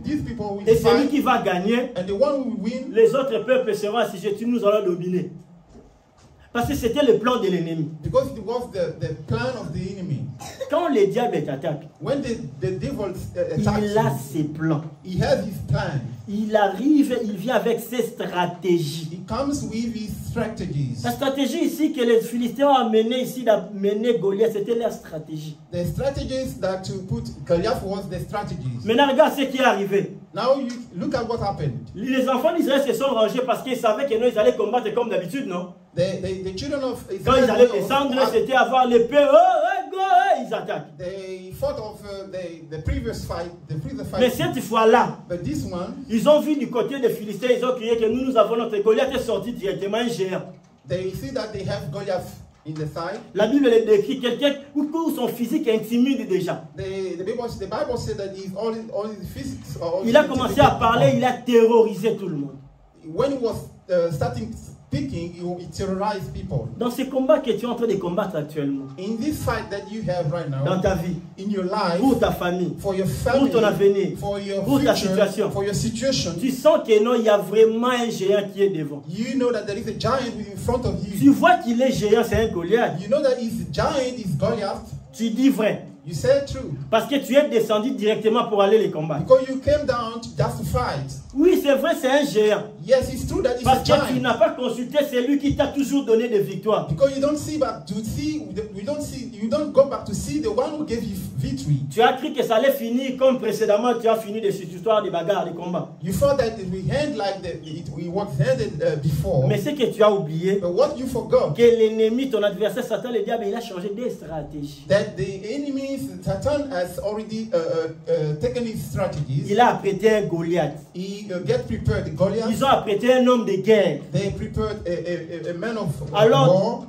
these people will Et celui fight, qui va gagner, and the one who will win. les autres peuples seront assujettis, nous allons dominer. Parce que c'était le plan de l'ennemi. Because it was the plan of the enemy. Quand le diable t'attaque, When the devil il attacks a you, ses plans. he has his plan. Il arrive, il vient avec ses stratégies. He comes with his strategies. La stratégie ici que les Philistins ont amené ici, d'amener Goliath, c'était leur stratégie. The strategies that to put Goliath was the strategies. Maintenant, regarde ce qui est arrivé. Now you look at what happened. Les enfants d'Israël se sont rangés parce qu'ils savaient que nous, ils allaient combattre comme d'habitude, non? The children of Quand ils allaient descendre, c'était avoir l'épée, ils attaquent. they fought of the previous fight, Mais cette fois-là, But this one, ils ont vu du côté des Philistins, ils ont crié que nous avons notre Goliath est sorti directement un géant. they see that they have Goliath in the side. La Bible décrit quelqu'un où son physique intimide déjà. The Bible said that he's all his physics. Il a commencé à parler, il a terrorisé tout le monde. When he was starting speaking, he terrorized people. Dans ces combats que tu es en train de combattre actuellement, In this fight that you have right dans now, ta vie, in your life, pour ta famille, for your pour family, ton avenir, for your pour ta future, situation, for your situation, tu sens que non, il y a vraiment un géant qui est devant. you know that there is a giant in front of Tu you. vois qu'il est géant, c'est un Goliath. You know that his giant is Goliath. Tu dis vrai. You said true. Parce que tu es descendu directement pour aller les combattre. Because you came down just to fight. Oui, c'est vrai, c'est un géant. Yes, it's true that it's Parce a que tu giant. n'as pas consulté celui qui t'a toujours donné des victoires. Because you don't see back to see, you don't go back to see the one who gave you victory. Tu as cru que ça allait finir comme précédemment, tu as fini de cette histoire de bagarre, de combat. You thought that it would end like we was ended before. Mais ce que tu as oublié, But what you forgot, que l'ennemi, ton adversaire Satan, le diable, il a changé de stratégie. that the enemy, Satan, has already taken his strategies. Il a apprêté un Goliath. He get prepared, Goliath. Ils ont apprêté un homme de guerre. They prepared a man of Alors, war.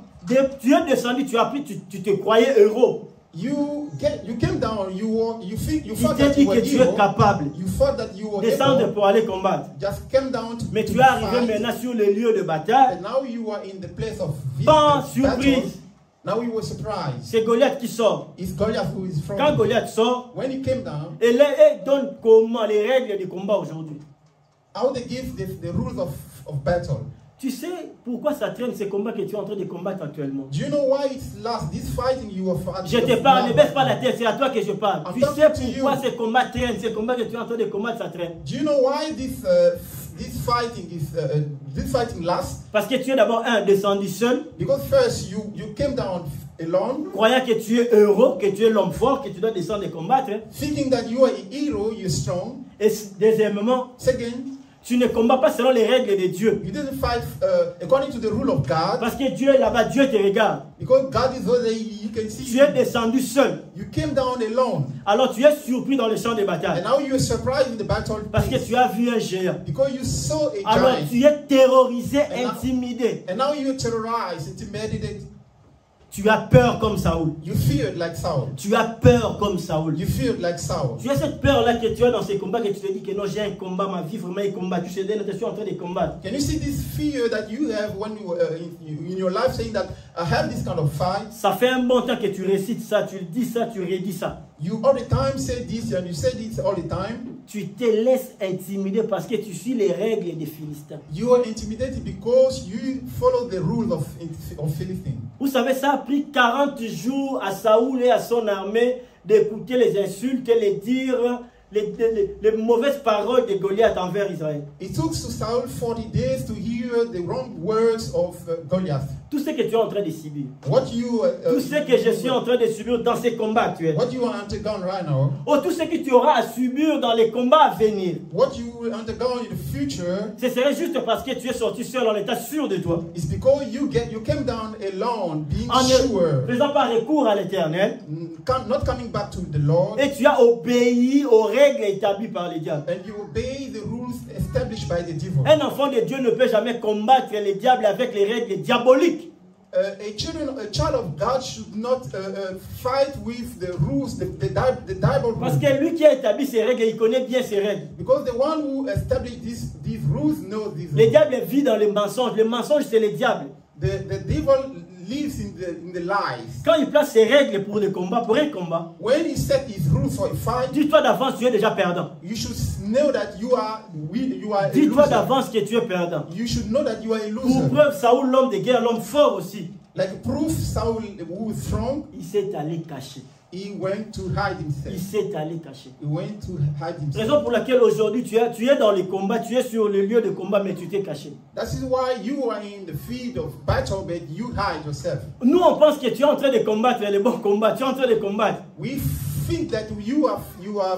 tu es descendu, tu as pris, tu te croyais héros. You came down. You Il thought t'a that dit you were que tu es hero. capable. You thought that you were Descendre able. pour aller combattre. Just came down to Mais tu to es arrivé fight. maintenant sur le lieu de bataille. And now you are in the place of Pas battle. surprise. Now you were surprised. C'est Goliath qui sort. It's Goliath who is from. Quand Goliath sort, When he came down, et là, il donne comment les règles du combat aujourd'hui. how they give the rules of battle. Tu sais pourquoi ça traîne ces combats que tu es en train de combattre actuellement? Do you know why it's last this fighting you were fighting? Je te parle, ne baisse pas la tête, c'est à toi que je parle. I'm Tu talking sais to pourquoi you. ces combats traînent, ces combats que tu es en train de combattre, ça traîne. Do you know why this fighting lasts? Parce que tu es d'abord descendu seul, Because first you came down alone, croyant que tu es héros, que tu es l'homme fort, que tu dois descendre et combattre. thinking that you are a hero, you're strong. Et deuxièmement, Second, tu ne combats pas selon les règles de Dieu. you didn't fight according to the rule of God. Parce que Dieu est là-bas, Dieu te regarde. Because God is over there, you can see. Tu es descendu seul. You came down alone, Alors tu es surpris dans le champ de bataille. and now you are surprised in the battle. Parce que tu as vu un géant. Because you saw a Alors giant, tu es terrorisé, now- intimidé. and now you are terrorized, intimidated. Tu as peur comme Saoul. You feared like Saul. Tu as peur comme Saoul. You feared like Saul. Tu as cette peur-là que tu as dans ces combats, que tu te dis que non, j'ai un combat, ma vie vraiment est combat. Tu te dis, je suis en train de combattre. Can you see this fear that you have when you in your life, saying that I have this kind of fight? Ça fait un bon temps que tu récites ça, tu dis ça, tu redis ça. You all the time say this and you say this all the time. Tu te laisses intimider parce que tu suis les règles des Philistins. You are intimidated because you follow the rules of Philistines. Vous savez, ça a pris 40 jours à Saoul et à son armée d'écouter les insultes et les dires, les mauvaises paroles de Goliath envers Israël. It took to Saul 40 days to hear the wrong words of Goliath. Tout ce que tu es en train de subir. What you Tout ce que je suis en train de subir dans ces combats actuels. what you are undergone right now, Oh, tout ce que tu auras à subir dans les combats à venir. what you will undergo in the future, Ce serait juste parce que tu es sorti seul en état sûr de toi. is because you came down alone, being En sure, ne faisant pas recours à l'éternel. not coming back to the Lord, Et tu as obéi aux règles établies par les diables. and you obey the rules established by the devil. Un enfant de Dieu ne peut jamais combattre les diables avec les règles diaboliques. A child of God should not fight with the rules, the Bible Parce rules. que lui qui a établi ces règles, il connaît bien ces règles. Because the one who established these rules knows these Les rules. diables vivent dans les mensonges. Les mensonges, c'est les diables. The devil lives in the lies. Quand il place ses règles pour le combat, pour un combat, When he set his rules for a fight, dis-toi d'avance, tu es déjà perdant. you should know that you are a Dis-toi loser. d'avance que tu es perdant. You should know that you are a Pour loser. preuve, Saoul, l'homme de guerre, l'homme fort aussi, Like proof, Saul, who is strong, il s'est allé cacher. he went to hide Il himself. s'est allé cacher. He went to hide himself. Raison pour laquelle aujourd'hui tu es dans les combats, tu es sur le lieu de combat, mais tu t'es caché. That is why you are in the field of battle, but you hide yourself. Nous, on pense que tu es en train de combattre les bons combats, tu es en train de combattre. We think that you are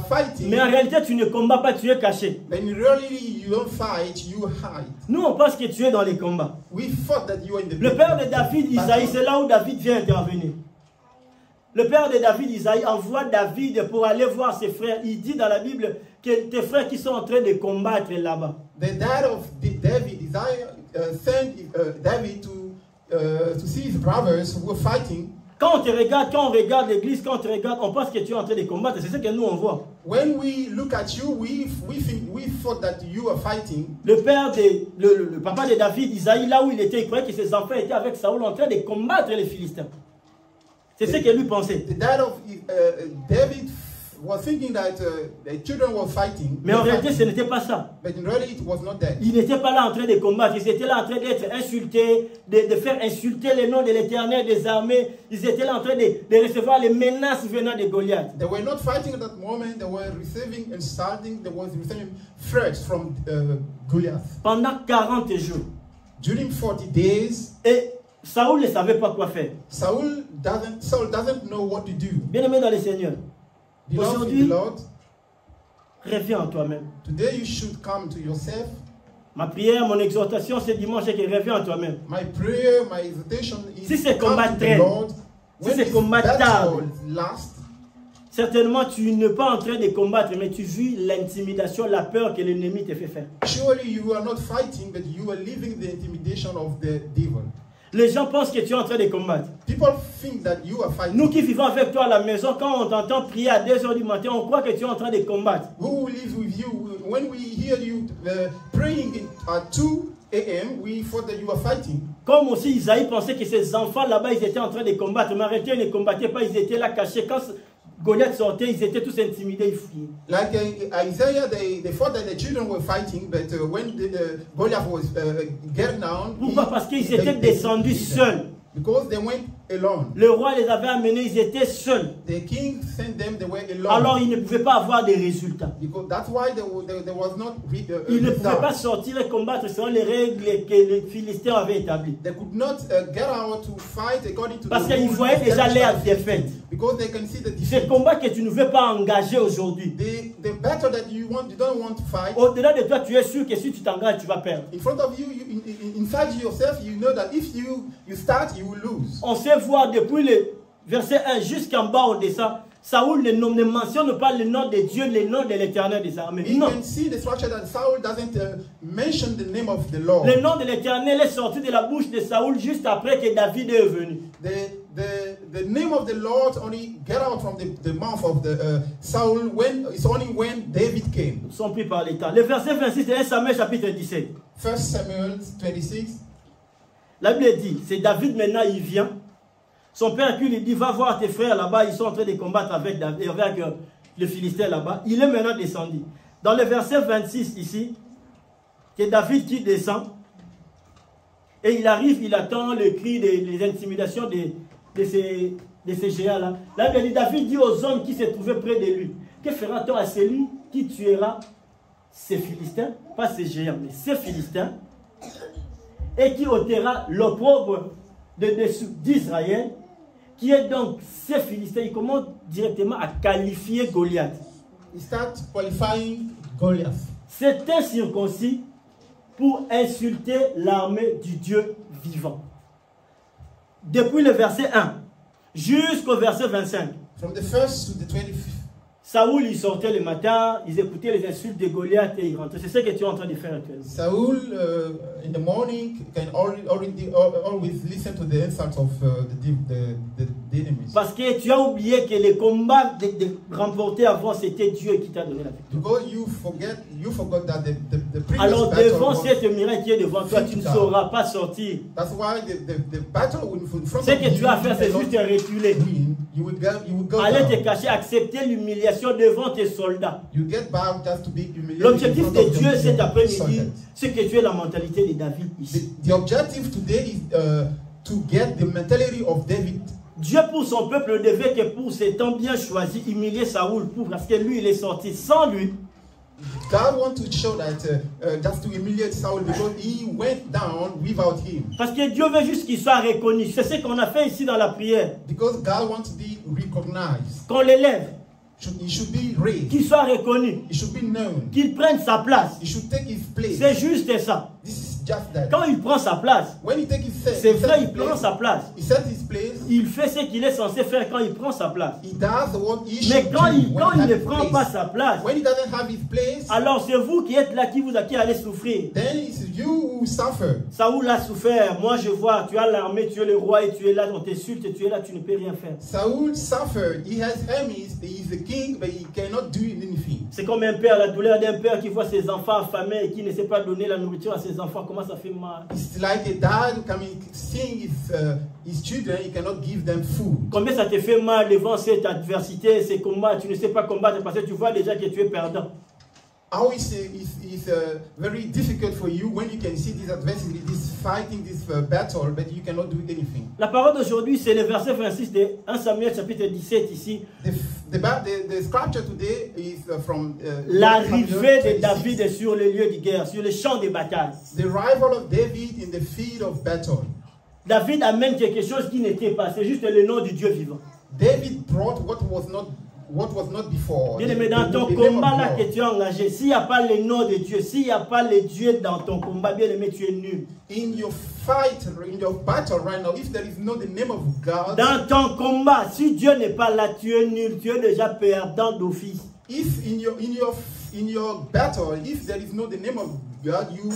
fighting, Mais en réalité, tu ne combats pas, tu es caché. but really you don't fight, you hide. Nous, on pense que tu es dans les combats. We thought that you are in the Le père de David, Isaïe, c'est là où David vient intervenir. Le père de David, Isaïe, envoie David pour aller voir ses frères. Il dit dans la Bible que tes frères qui sont en train de combattre là-bas. The dad of David, Isaiah, sent David to see his brothers who were fighting. Quand on te regarde, quand on regarde l'église, quand on te regarde, on pense que tu es en train de combattre. C'est ce que nous, on voit. When we look at you, we thought that you are fighting. Le papa de David, Isaïe, là où il était, il croyait que ses enfants étaient avec Saoul en train de combattre les Philistins. C'est ce que lui pensait. The dad of David was thinking that the children were fighting. Mais en réalité, ce n'était pas ça. But in reality, it was not that. Ils n'étaient pas là en train de combattre. Ils étaient là en train d'être insultés, de faire insulter le nom de l'Éternel des armées. Ils étaient là en train de recevoir les menaces venant de Goliath. They were not fighting at that moment. They were receiving insulting. They were receiving threats from Goliath. Pendant 40 jours. During 40 days. Et Saoul ne savait pas quoi faire. Saul doesn't know what to do. Bien-aimé dans le Seigneur. Aujourd'hui, reviens en toi-même. Today you should come to yourself. Ma prière, mon exhortation ce dimanche c'est que reviens en toi-même. My prayer, my exhortation is si c'est combat traîne, si c'est combattable, certainement tu n'es pas en train de combattre, mais tu vis l'intimidation, la peur que l'ennemi te fait faire. Surely you are not fighting, but you are living the intimidation of the devil. Les gens pensent que tu es en train de combattre. People think that you are fighting. Nous qui vivons avec toi à la maison, quand on t'entend prier à 2 h du matin, on croit que tu es en train de combattre. Who lives with you? When we hear you praying at 2 a.m., we thought that you were fighting. Comme aussi Isaïe pensait que ces enfants là-bas, ils étaient en train de combattre. Mais en réalité, ils ne combattaient pas, ils étaient là cachés. Quand Goliath sortait, ils étaient tous intimidés, ils fuyaient. Like Isaiah, they thought that the children were fighting, but when Goliath was getting down, pourquoi? Parce qu'ils étaient descendus seuls. Because they went alone. Le roi les avait amenés, ils étaient seuls. The king sent them, they were alone. Alors ils ne pouvaient pas avoir des résultats. Because that's why there was not ils ne pouvaient pas sortir et combattre selon les règles que les Philistins avaient établies. They could not get out to fight according to parce qu'ils voyaient déjà leur défaite. Because they can see the defeat. Ce combat que tu ne veux pas engager aujourd'hui. The battle that you don't want to fight. Au-delà de toi, tu es sûr que si tu t'engages, tu vas perdre. In front of you, inside yourself, you know that if you start, you will lose. On sait voir depuis le verset 1 jusqu'en bas, on descend. Saoul ne mentionne pas le nom de Dieu, le nom de l'Éternel des armées. You can see the structure that Saul doesn't mention the name of the Lord. Le nom de l'Éternel est sorti de la bouche de Saoul juste après que David est venu. The name of the Lord only get out from the mouth of the Saul it's only when David came. Nous sommes pris par les temps. Le verset 26 de 1 Samuel chapitre 17. 1 Samuel 26. La Bible dit, c'est David maintenant, il vient. Son père lui dit, va voir tes frères là-bas, ils sont en train de combattre avec le Philistin là-bas. Il est maintenant descendu. Dans le verset 26 ici, c'est David qui descend. Et il arrive, il attend le cri des intimidations de ces géants-là. Là, David dit aux hommes qui se trouvaient près de lui, que fera-t-on à celui qui tuera ces Philistins, pas ces géants, mais ces Philistins, et qui ôtera l'opprobre de dessous d'Israël, qui est donc ces Philistins. Il commence directement à qualifier Goliath. He starts qualifying Goliath. C'est un circoncis pour insulter l'armée du Dieu vivant. Depuis le verset 1 jusqu'au verset 25. From the first to the 25th. Saoul, il sortait le matin, ils écoutaient les insultes de Goliath et ils rentraient. C'est ce que tu es en train de faire actuellement. Saul, in the morning, can always listen to the insults of the enemies. Parce que tu as oublié que les combats de remporter avant, c'était Dieu qui t'a donné la victoire. Because you forgot that the previous alors battle devant cette muraille qui est devant toi, tu ne sauras pas sortir. That's why the battle in front of ce que tu as à faire, c'est juste reculer. You will go aller down. te cacher, accepter l'humiliation devant tes soldats. You get bound just to be humiliated. L'objectif de Dieu cet après-midi, c'est que tu aies la mentalité de David ici. The objective today is to get the mentality of David. Dieu pour son peuple devait que pour ses temps bien choisis, humilier Saoul parce que lui il est sorti sans lui. God wants to show that just to humiliate Saul because he went down without him. Parce que Dieu veut juste qu'il soit reconnu. C'est ce qu'on a fait ici dans la prière. Because God wants to be recognized. Qu'on l'élève. He should be raised. Qu'il soit reconnu. He should be known. Qu'il prenne sa place. He should take his place. C'est juste ça. This is just that. Quand il prend sa place, c'est vrai, il prend sa place. He set his place. Il fait ce qu'il est censé faire quand il prend sa place. He does what he should mais quand do il ne prend pas sa place, when he doesn't have his place, alors c'est vous qui êtes là qui allez souffrir. Then it's you who suffer. Saoul a souffert. Moi je vois, tu as l'armée, tu es le roi et tu es là, on t'insulte, tu es là, tu ne peux rien faire. Saul suffered. He has enemies. He is the king, but he cannot do anything. C'est comme un père, la douleur d'un père qui voit ses enfants affamés et qui ne sait pas donner la nourriture à ses enfants. Comment maman, ça fait mal. It's like a dad coming, seeing his children, he cannot give them food. Combien ça te fait mal devant cette adversité, ces combats, tu ne sais pas combattre parce que tu vois déjà que tu es perdant. How is very difficult for you when you can see this adversity, this fighting, this battle, but you cannot do anything. La parole d'aujourd'hui, c'est le verset 26 de 1 Samuel chapitre 17 ici. The scripture today is from l'arrivée de David sur le lieu de guerre, sur le champ de bataille. The arrival of David in the field of battle. David amène quelque chose qui n'était pas, c'est juste le nom du Dieu vivant. David brought what was not before. Bien aimé, dans ton combat là que tu es engagé, s'il n'y a pas le nom de Dieu, s'il n'y a pas le Dieu dans ton combat, bien aimé, tu es nul. In your fight, in your battle right now, if there is no the name of God. Dans ton combat, si Dieu n'est pas là, tu es nul, tu es déjà perdant d'office. If in your battle, if there is no the name of God, you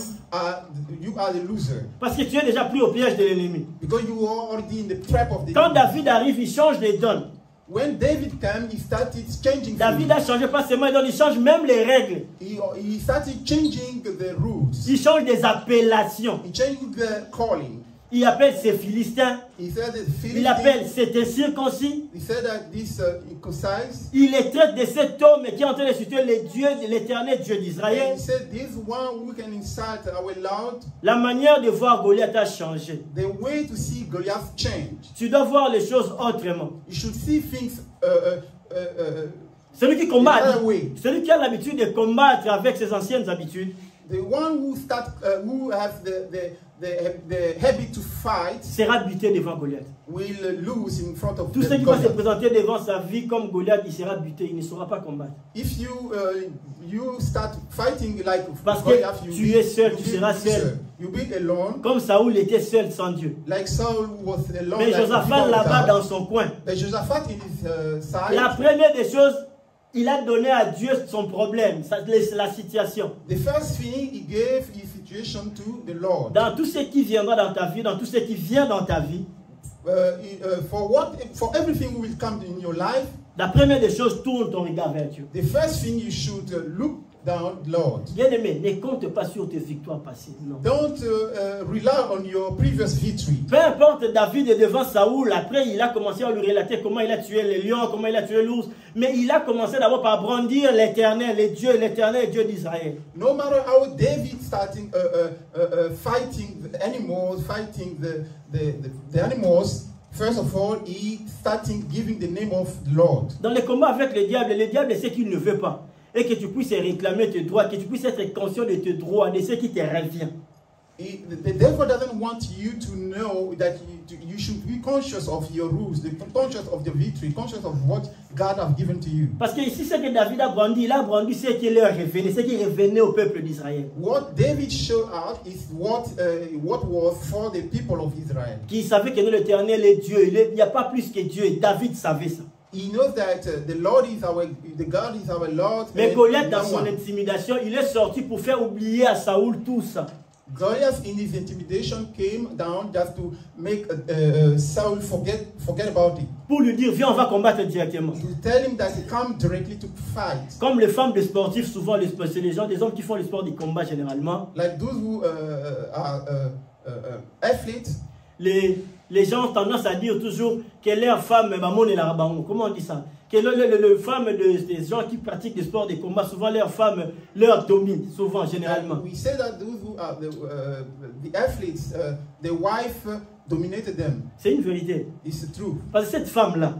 are the loser. Parce que tu es déjà pris au piège de l'ennemi. Because you are already in the trap of the Quand enemy. David arrive, il change les donnes. When David came, he started changing. David a changé pas seulement les donnes, il change même les règles. He started changing the rules. Il change des appellations. He changed the calling. Il appelle ses Philistins. He said that Il appelle cet incirconcis. He said that this circumcised. Il les traite de cet homme qui est en train de citer le Dieu, l'éternel Dieu d'Israël. He said this one who can insult our Lord. La manière de voir Goliath a changé. The way to see Goliath change. Tu dois voir les choses autrement. You should see things. Celui qui combat, celui qui a l'habitude de combattre avec ses anciennes habitudes. The one who has the habit to fight sera buté devant Goliath. Will lose in front of Tout ce qui va se présenter devant sa vie comme Goliath, il sera buté, il ne saura pas combattre. If you start fighting like parce Goliath, que tu es seul, tu seras seul. You be alone. Comme Saoul était seul sans Dieu. Like Saul was alone. Mais Josaphat là-bas dans son coin. Josaphat in his side. La première des choses, il a donné à Dieu son problème, la situation. The first thing he gave his situation to the Lord. Dans tout ce qui viendra dans ta vie, dans tout ce qui vient dans ta vie. For everything will come in your life. La première des choses, tourne ton regard vers Dieu. The first thing you should look down, Lord. Bien-aimé, ne compte pas sur tes victoires passées. Non. Don't rely on your previous victory. Peu importe, David est devant Saoul. Après, il a commencé à lui relater comment il a tué les lions, comment il a tué l'ours. Mais il a commencé d'abord par brandir l'Éternel, l'éternel Dieu d'Israël. No matter how David starting fighting the animals, fighting the animals. First of all, he starting giving the name of the Lord. Dans les combats avec le diable c'est qu'il ne veut pas. Et que tu puisses réclamer tes droits, que tu puisses être conscient de tes droits, de ce qui te revient. The devil doesn't want you to know that you should be conscious of your rules, conscious of the victory, conscious of what God has given to you. Parce que ici, ce que David a brandi, ce qui leur revenait, ce qui revenait au peuple d'Israël. What David showed out is what was for the people of Israel. Qui savait que l'Éternel est Dieu, il n'y a pas plus que Dieu, et David savait ça. He knows that the Lord is the God is our Lord. Mais Goliath, dans son intimidation, il est sorti pour faire oublier à Saoul tout ça. Goliath, in his intimidation, came down just to make Saul forget about it. Pour lui dire, viens, on va combattre directement. To tell him that he come directly to fight. Comme les femmes de sportifs, souvent, c'est les gens, des hommes qui font le sport du combat généralement. Like those who are athletes. Les gens ont tendance à dire toujours que leur femme, comment on dit ça? Que les femmes des gens qui pratiquent des sports de combat, souvent leurs femmes leur dominent, souvent, généralement. We say that those who are the athletes, the wife dominated them. C'est une vérité. It's the truth. Parce que cette femme-là,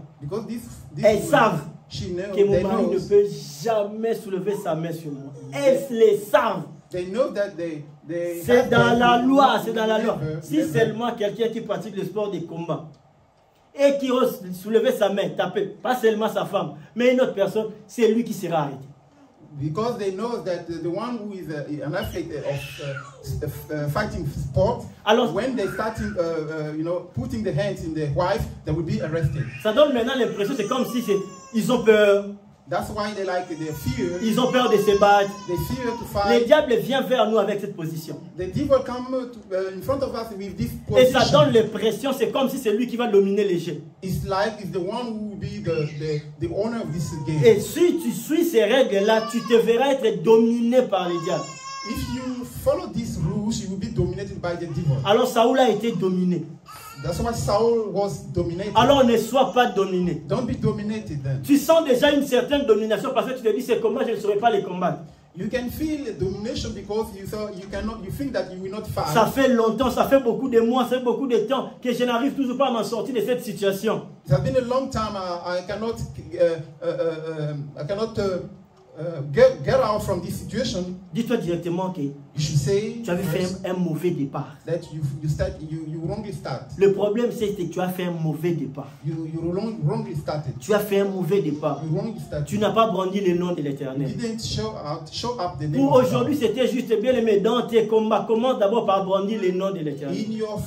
elles savent que mon mari ne peut jamais soulever sa main sur moi. Elles les savent. They know that c'est dans la loi, c'est dans la loi. Si seulement quelqu'un qui pratique le sport de combat et qui ose soulever sa main, taper, pas seulement sa femme, mais une autre personne, c'est lui qui sera arrêté. Because they know that the one who is an athlete of fighting sport, alors, when they starting, putting the hands in their wife, they will be arrested. Ça donne maintenant l'impression, c'est comme si ils ont peur. That's why they fear. Ils ont peur de se battre. They fear to fight. Le diable vient vers nous avec cette position. The devil come in front of us with this position. Et ça donne l'impression, c'est comme si c'est lui qui va dominer les jeux. It's like it's the one who will be the owner of this game. Et si tu suis ces règles-là, tu te verras être dominé par le diable. If you follow these rules, you will be dominated by the devil. Alors Saoul a été dominé. That's why Saul was dominated. Alors ne sois pas dominé. Don't be dominated then. Tu sens déjà une certaine domination parce que tu te dis c'est comment je ne saurais pas les combattre. You can feel domination because you think that you will not fight. Ça fait longtemps, ça fait beaucoup de mois, ça fait beaucoup de temps que je n'arrive toujours pas à m'en sortir de cette situation. It has been a long time. I cannot get out from this situation. Dis-toi directement que tu avais fait un mauvais départ. That you wrongly start. Le problème c'est que tu as fait un mauvais départ. You wrongly started. Tu as fait un mauvais départ. You wrongly started. Tu n'as pas brandi le nom de l'Éternel. You didn't show up the name Pour of God. aujourd'hui, c'était juste bien aimé dans tes combats. Commence d'abord par brandir le nom de l'Éternel. In your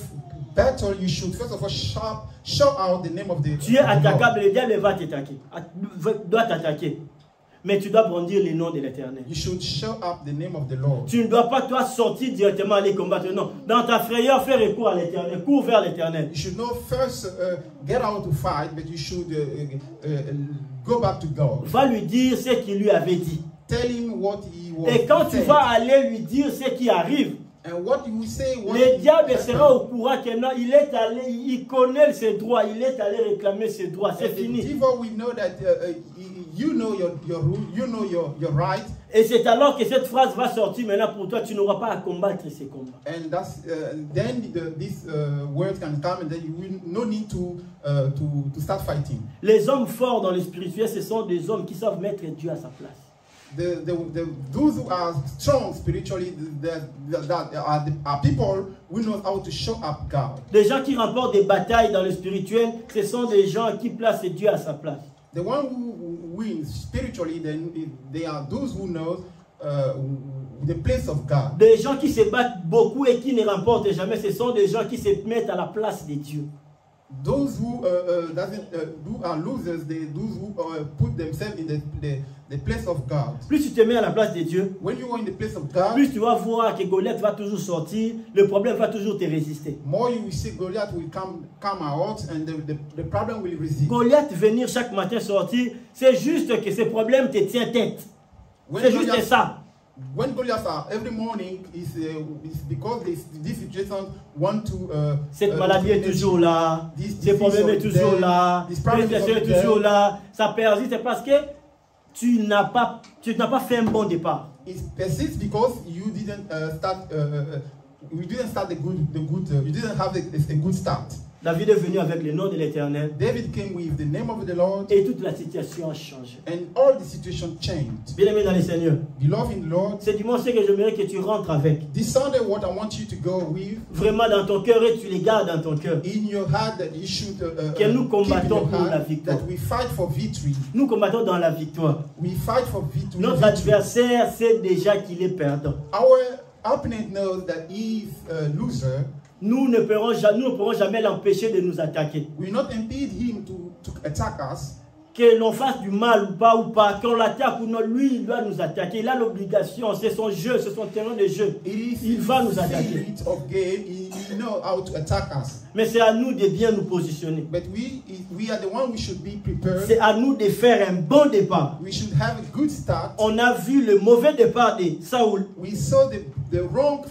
battle, you should first of all show out the name of the. Tu es attaquable, le diable va t'attaquer. Doit t'attaquer. Mais tu dois brandir le nom de l'Éternel. You should show up the name of the Lord. Tu ne dois pas toi sortir directement aller combattre. Non. Dans ta frayeur, fais recours à l'Éternel. Cours vers l'Éternel. You should not first get out to fight, but you should go back to God. Va lui dire ce qu'il lui avait dit. Tell him what he was. Et quand tu vas aller lui dire ce qui arrive, and what you say, le diable sera au courant que non, il est allé, il connaît ses droits, il est allé réclamer ses droits. C'est fini. The devil will know that you know your rule, you know your right. Et c'est alors que cette phrase va sortir maintenant pour toi, tu n'auras pas à combattre ces combats. And that's then this word can come, and then you will no need to start fighting. Les hommes forts dans le spirituel, ce sont des hommes qui savent mettre Dieu à sa place. Those who are strong spiritually, are people who know how to show up God. Des gens qui remportent des batailles dans le spirituel, ce sont des gens qui placent Dieu à sa place. The one who wins spiritually, then they are those who know the place of God. Des gens qui se battent beaucoup et qui ne remportent jamais, ce sont des gens qui se mettent à la place de Dieu. Those who are losers, those who put themselves in the place of God. Plus tu te mets à la place de Dieu, when you are in the place of God, plus tu vas voir que Goliath va toujours sortir, le problème va toujours te résister. More you will see Goliath will come out, and the problem will resist. Goliath venir chaque matin sortir, c'est juste que ce problème te tient tête. C'est juste ça. When Goliath are every morning is because this situation want to. Cette maladie est toujours là. Ce problème est toujours là. Cette situation est toujours là. Ça persiste, c'est parce que tu n'as pas fait un bon départ. It persists because you didn't start you didn't have a good start. David est venu avec le nom de l'Éternel. David came with the name of the Lord. Et toute la situation a changé. And all the situation changed. Bien aimé dans le Seigneur. Beloved in the Lord. C'est dimanche que j'aimerais que tu rentres avec. This Sunday, what I want you to go with. Vraiment dans ton cœur et tu les gardes dans ton cœur. In your heart that you should. Que nous combattons pour la victoire. That we fight for victory. Nous combattons dans la victoire. We fight for victory. Notre adversaire sait déjà qu'il est perdant. Our opponent knows that he is a loser. Nous ne pourrons jamais l'empêcher de nous attaquer. We will not impede him to attack us. Que l'on fasse du mal ou pas, qu'on l'attaque ou non, lui, il doit nous attaquer. Il a l'obligation, c'est son jeu, c'est son terrain de jeu. Il va nous attaquer. Mais c'est à nous de bien nous positionner. But we are the one we should be prepared. C'est à nous de faire un bon départ. We should have a good start. On a vu le mauvais départ de Saoul. We saw the wrong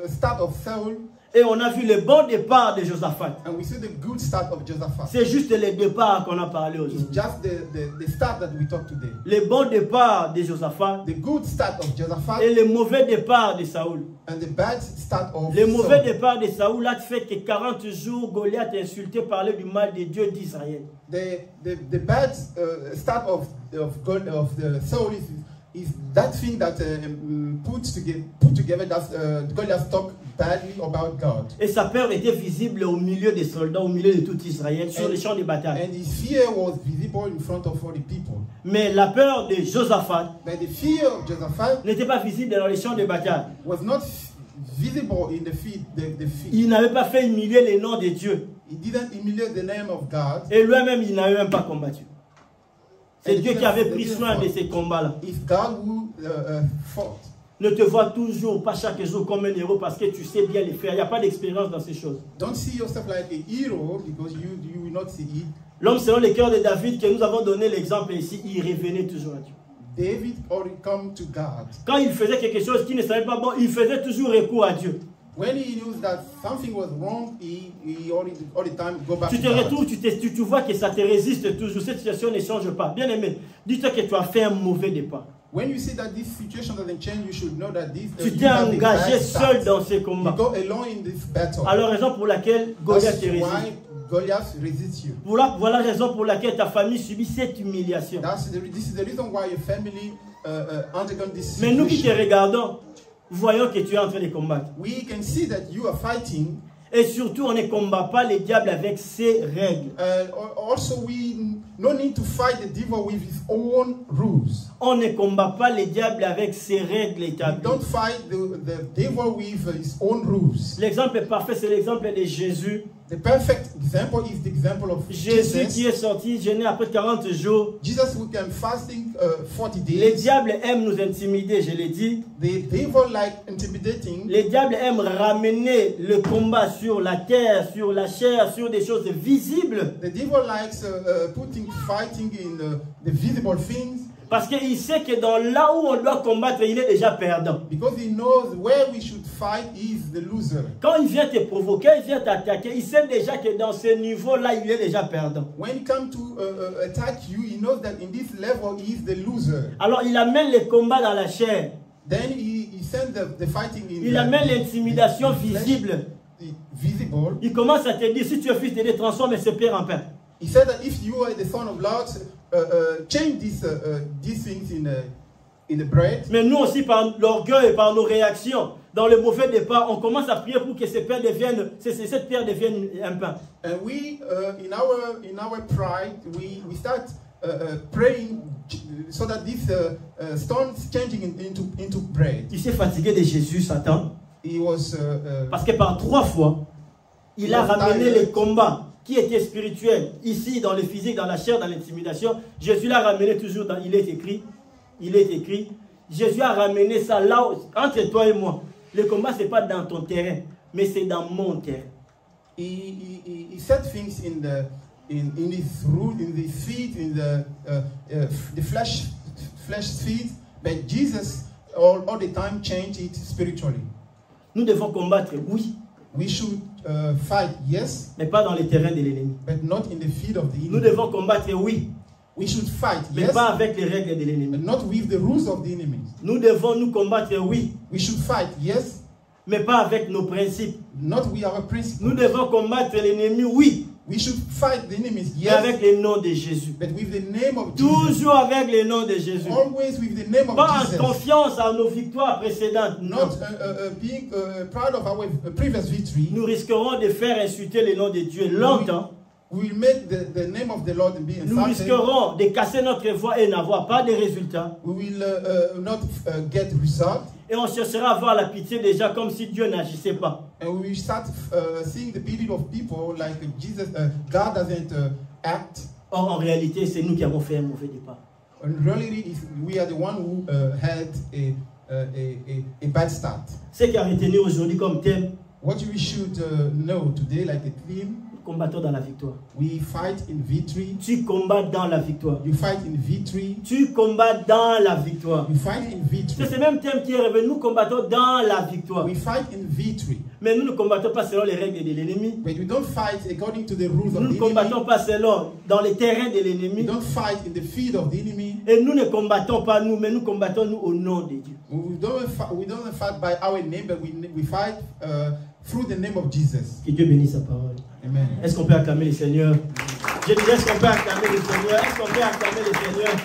start of Saul. Et on a vu le bon départ de Josaphat. And we see the good start of Josaphat. C'est juste le départ qu'on a parlé aujourd'hui. It's just the start that we talk today. Le bon départ de Josaphat. The good start of Josaphat. Et le mauvais départ de Saoul. And the bad start of le mauvais départ de Saoul a fait que 40 jours Goliath a insulté, parlait du mal de Dieu d'Israël. The bad start of Saul is that thing that put together that Goliath talked badly about God. Et sa peur était visible au milieu des soldats, au milieu de tout Israël, sur les champs de bataille. And his fear was visible in front of all the people. Mais la peur de Josaphat n'était pas visible dans les champs de bataille. Was not visible in the field. Il n'avait pas fait humilier le nom de Dieu. He didn't humiliate the name of God. Et lui-même, il n'avait même pas combattu. C'est Dieu qui avait pris soin de ces combats-là. Ne te vois toujours pas chaque jour comme un héros parce que tu sais bien les faire. Il n'y a pas d'expérience dans ces choses. Don't see yourself like a hero because you will not see it. L'homme selon le cœur de David, que nous avons donné l'exemple ici, il revenait toujours à Dieu. David already come to God. Quand il faisait quelque chose qui ne savait pas bon, il faisait toujours recours à Dieu. When he knew that something was wrong, he all the time go back Tu to te God. retrouves, tu vois que ça te résiste toujours. Cette situation ne change pas. Bien aimé, dis-toi que tu as fait un mauvais départ. When you see that this situation doesn't change, you should know that this. Tu t'es engagé seul dans ces combats. You go alone in this battle. Alors, raison pour laquelle Goliath te résiste. Goliath resists you. Voilà la raison pour laquelle ta famille subit cette humiliation. This is the reason why your family undergone this Mais situation. nous qui te regardons, voyons que tu es en train de combattre. We can see that you are fighting. Et surtout, on ne combat pas les diables avec ses règles. Also, we no need to fight the devil with his own rules. On ne combat pas les diables avec ses règles établies. Don't fight the devil with his own rules. L'exemple parfait, c'est l'exemple de Jésus. The perfect example is the example of Jésus Jesus. qui est sorti, jeûné après 40 jours. Jesus who came fasting 40 days. Les diables aiment nous intimider, je l'ai dit. The devil like intimidating. Les diables aiment ramener le combat sur la terre, sur la chair, sur des choses visibles. The devil likes putting fighting in the visible things. Parce qu'il sait que dans là où on doit combattre, il est déjà perdant. Because he knows where we should fight, he is the loser. Quand il vient te provoquer, il vient t'attaquer, il sait déjà que dans ce niveau-là, il est déjà perdant. When he comes to attack you, he knows that in this level he is the loser. Alors il amène les combats dans la chair. Then he sends the fighting in Il amène l'intimidation visible. Visible. Il commence à te dire, si tu es fils de Dieu, transforme ce pierre en pain. He said that if you are the son of God, change these things in the bread. Mais nous aussi, par l'orgueil et par nos réactions, dans le mauvais départ, on commence à prier pour que cette pierre devienne un pain. And we, in our pride, we start praying so that this stone is changing into bread. Il s'est fatigué de Jésus, Satan. He was, parce que par 3 fois, il a ramené les combats qui étaient spirituels, ici, dans le physique, dans la chair, dans l'intimidation. Jésus l'a ramené toujours dans, il est écrit, Jésus a ramené ça là, entre toi et moi. Le combat, ce n'est pas dans ton terrain, mais c'est dans mon terrain. He set things in his root, in the feet, in the flesh feet, but Jesus all the time changed it spiritually. Nous devons combattre, oui. We should fight, yes, mais pas dans les terrains de l'ennemi. But not in the field of the enemy. Nous devons combattre, oui. We should fight, mais yes, pas avec les règles de l'ennemi. But not with the rules of the enemy. Nous devons nous combattre, oui. We should fight, yes, mais pas avec nos principes. Not with our principles. Nous devons combattre l'ennemi, oui. We should fight the enemies, yes, mais avec le nom de Jésus. But with the name of toujours Jesus. avec le nom de Jésus. Always with the name of pas Jesus. en confiance à nos victoires précédentes. Not being proud of our previous victory. Nous risquerons de faire insulter le nom de Dieu longtemps. We will make the name of the Lord be insulted. Nous risquerons de casser notre voix et n'avoir pas de résultats. We will not get results. Et on cherchera à avoir la pitié des gens comme si Dieu n'agissait pas. And we will start seeing the pity of people like Jesus. God doesn't act. Or, en réalité, c'est nous qui avons fait un mauvais départ. And really, we are the one who had a bad start. Ce qui a retenu aujourd'hui comme thème. What we should know today, like a theme. Combattons dans la victoire. We fight in victory. Tu combats dans la victoire. You fight in victory. Tu combats dans la victoire. You fight in victory. C'est ce même thème qui est revenu. Nous combattons dans la victoire. We fight in victory. Mais nous ne combattons pas selon les règles de l'ennemi. But we don't fight according to the rules of the enemy. Nous ne combattons pas selon dans les terrains de l'ennemi. We don't fight in the field of the enemy. Et nous ne combattons pas nous, mais nous combattons nous au nom de Dieu. We don't fight by our name, but we fight through the name of Jesus. Que Dieu bénisse sa parole. Amen. Est-ce qu'on peut acclamer le Seigneur? Je dis, est-ce qu'on peut acclamer le Seigneur? Est-ce qu'on peut acclamer le Seigneur?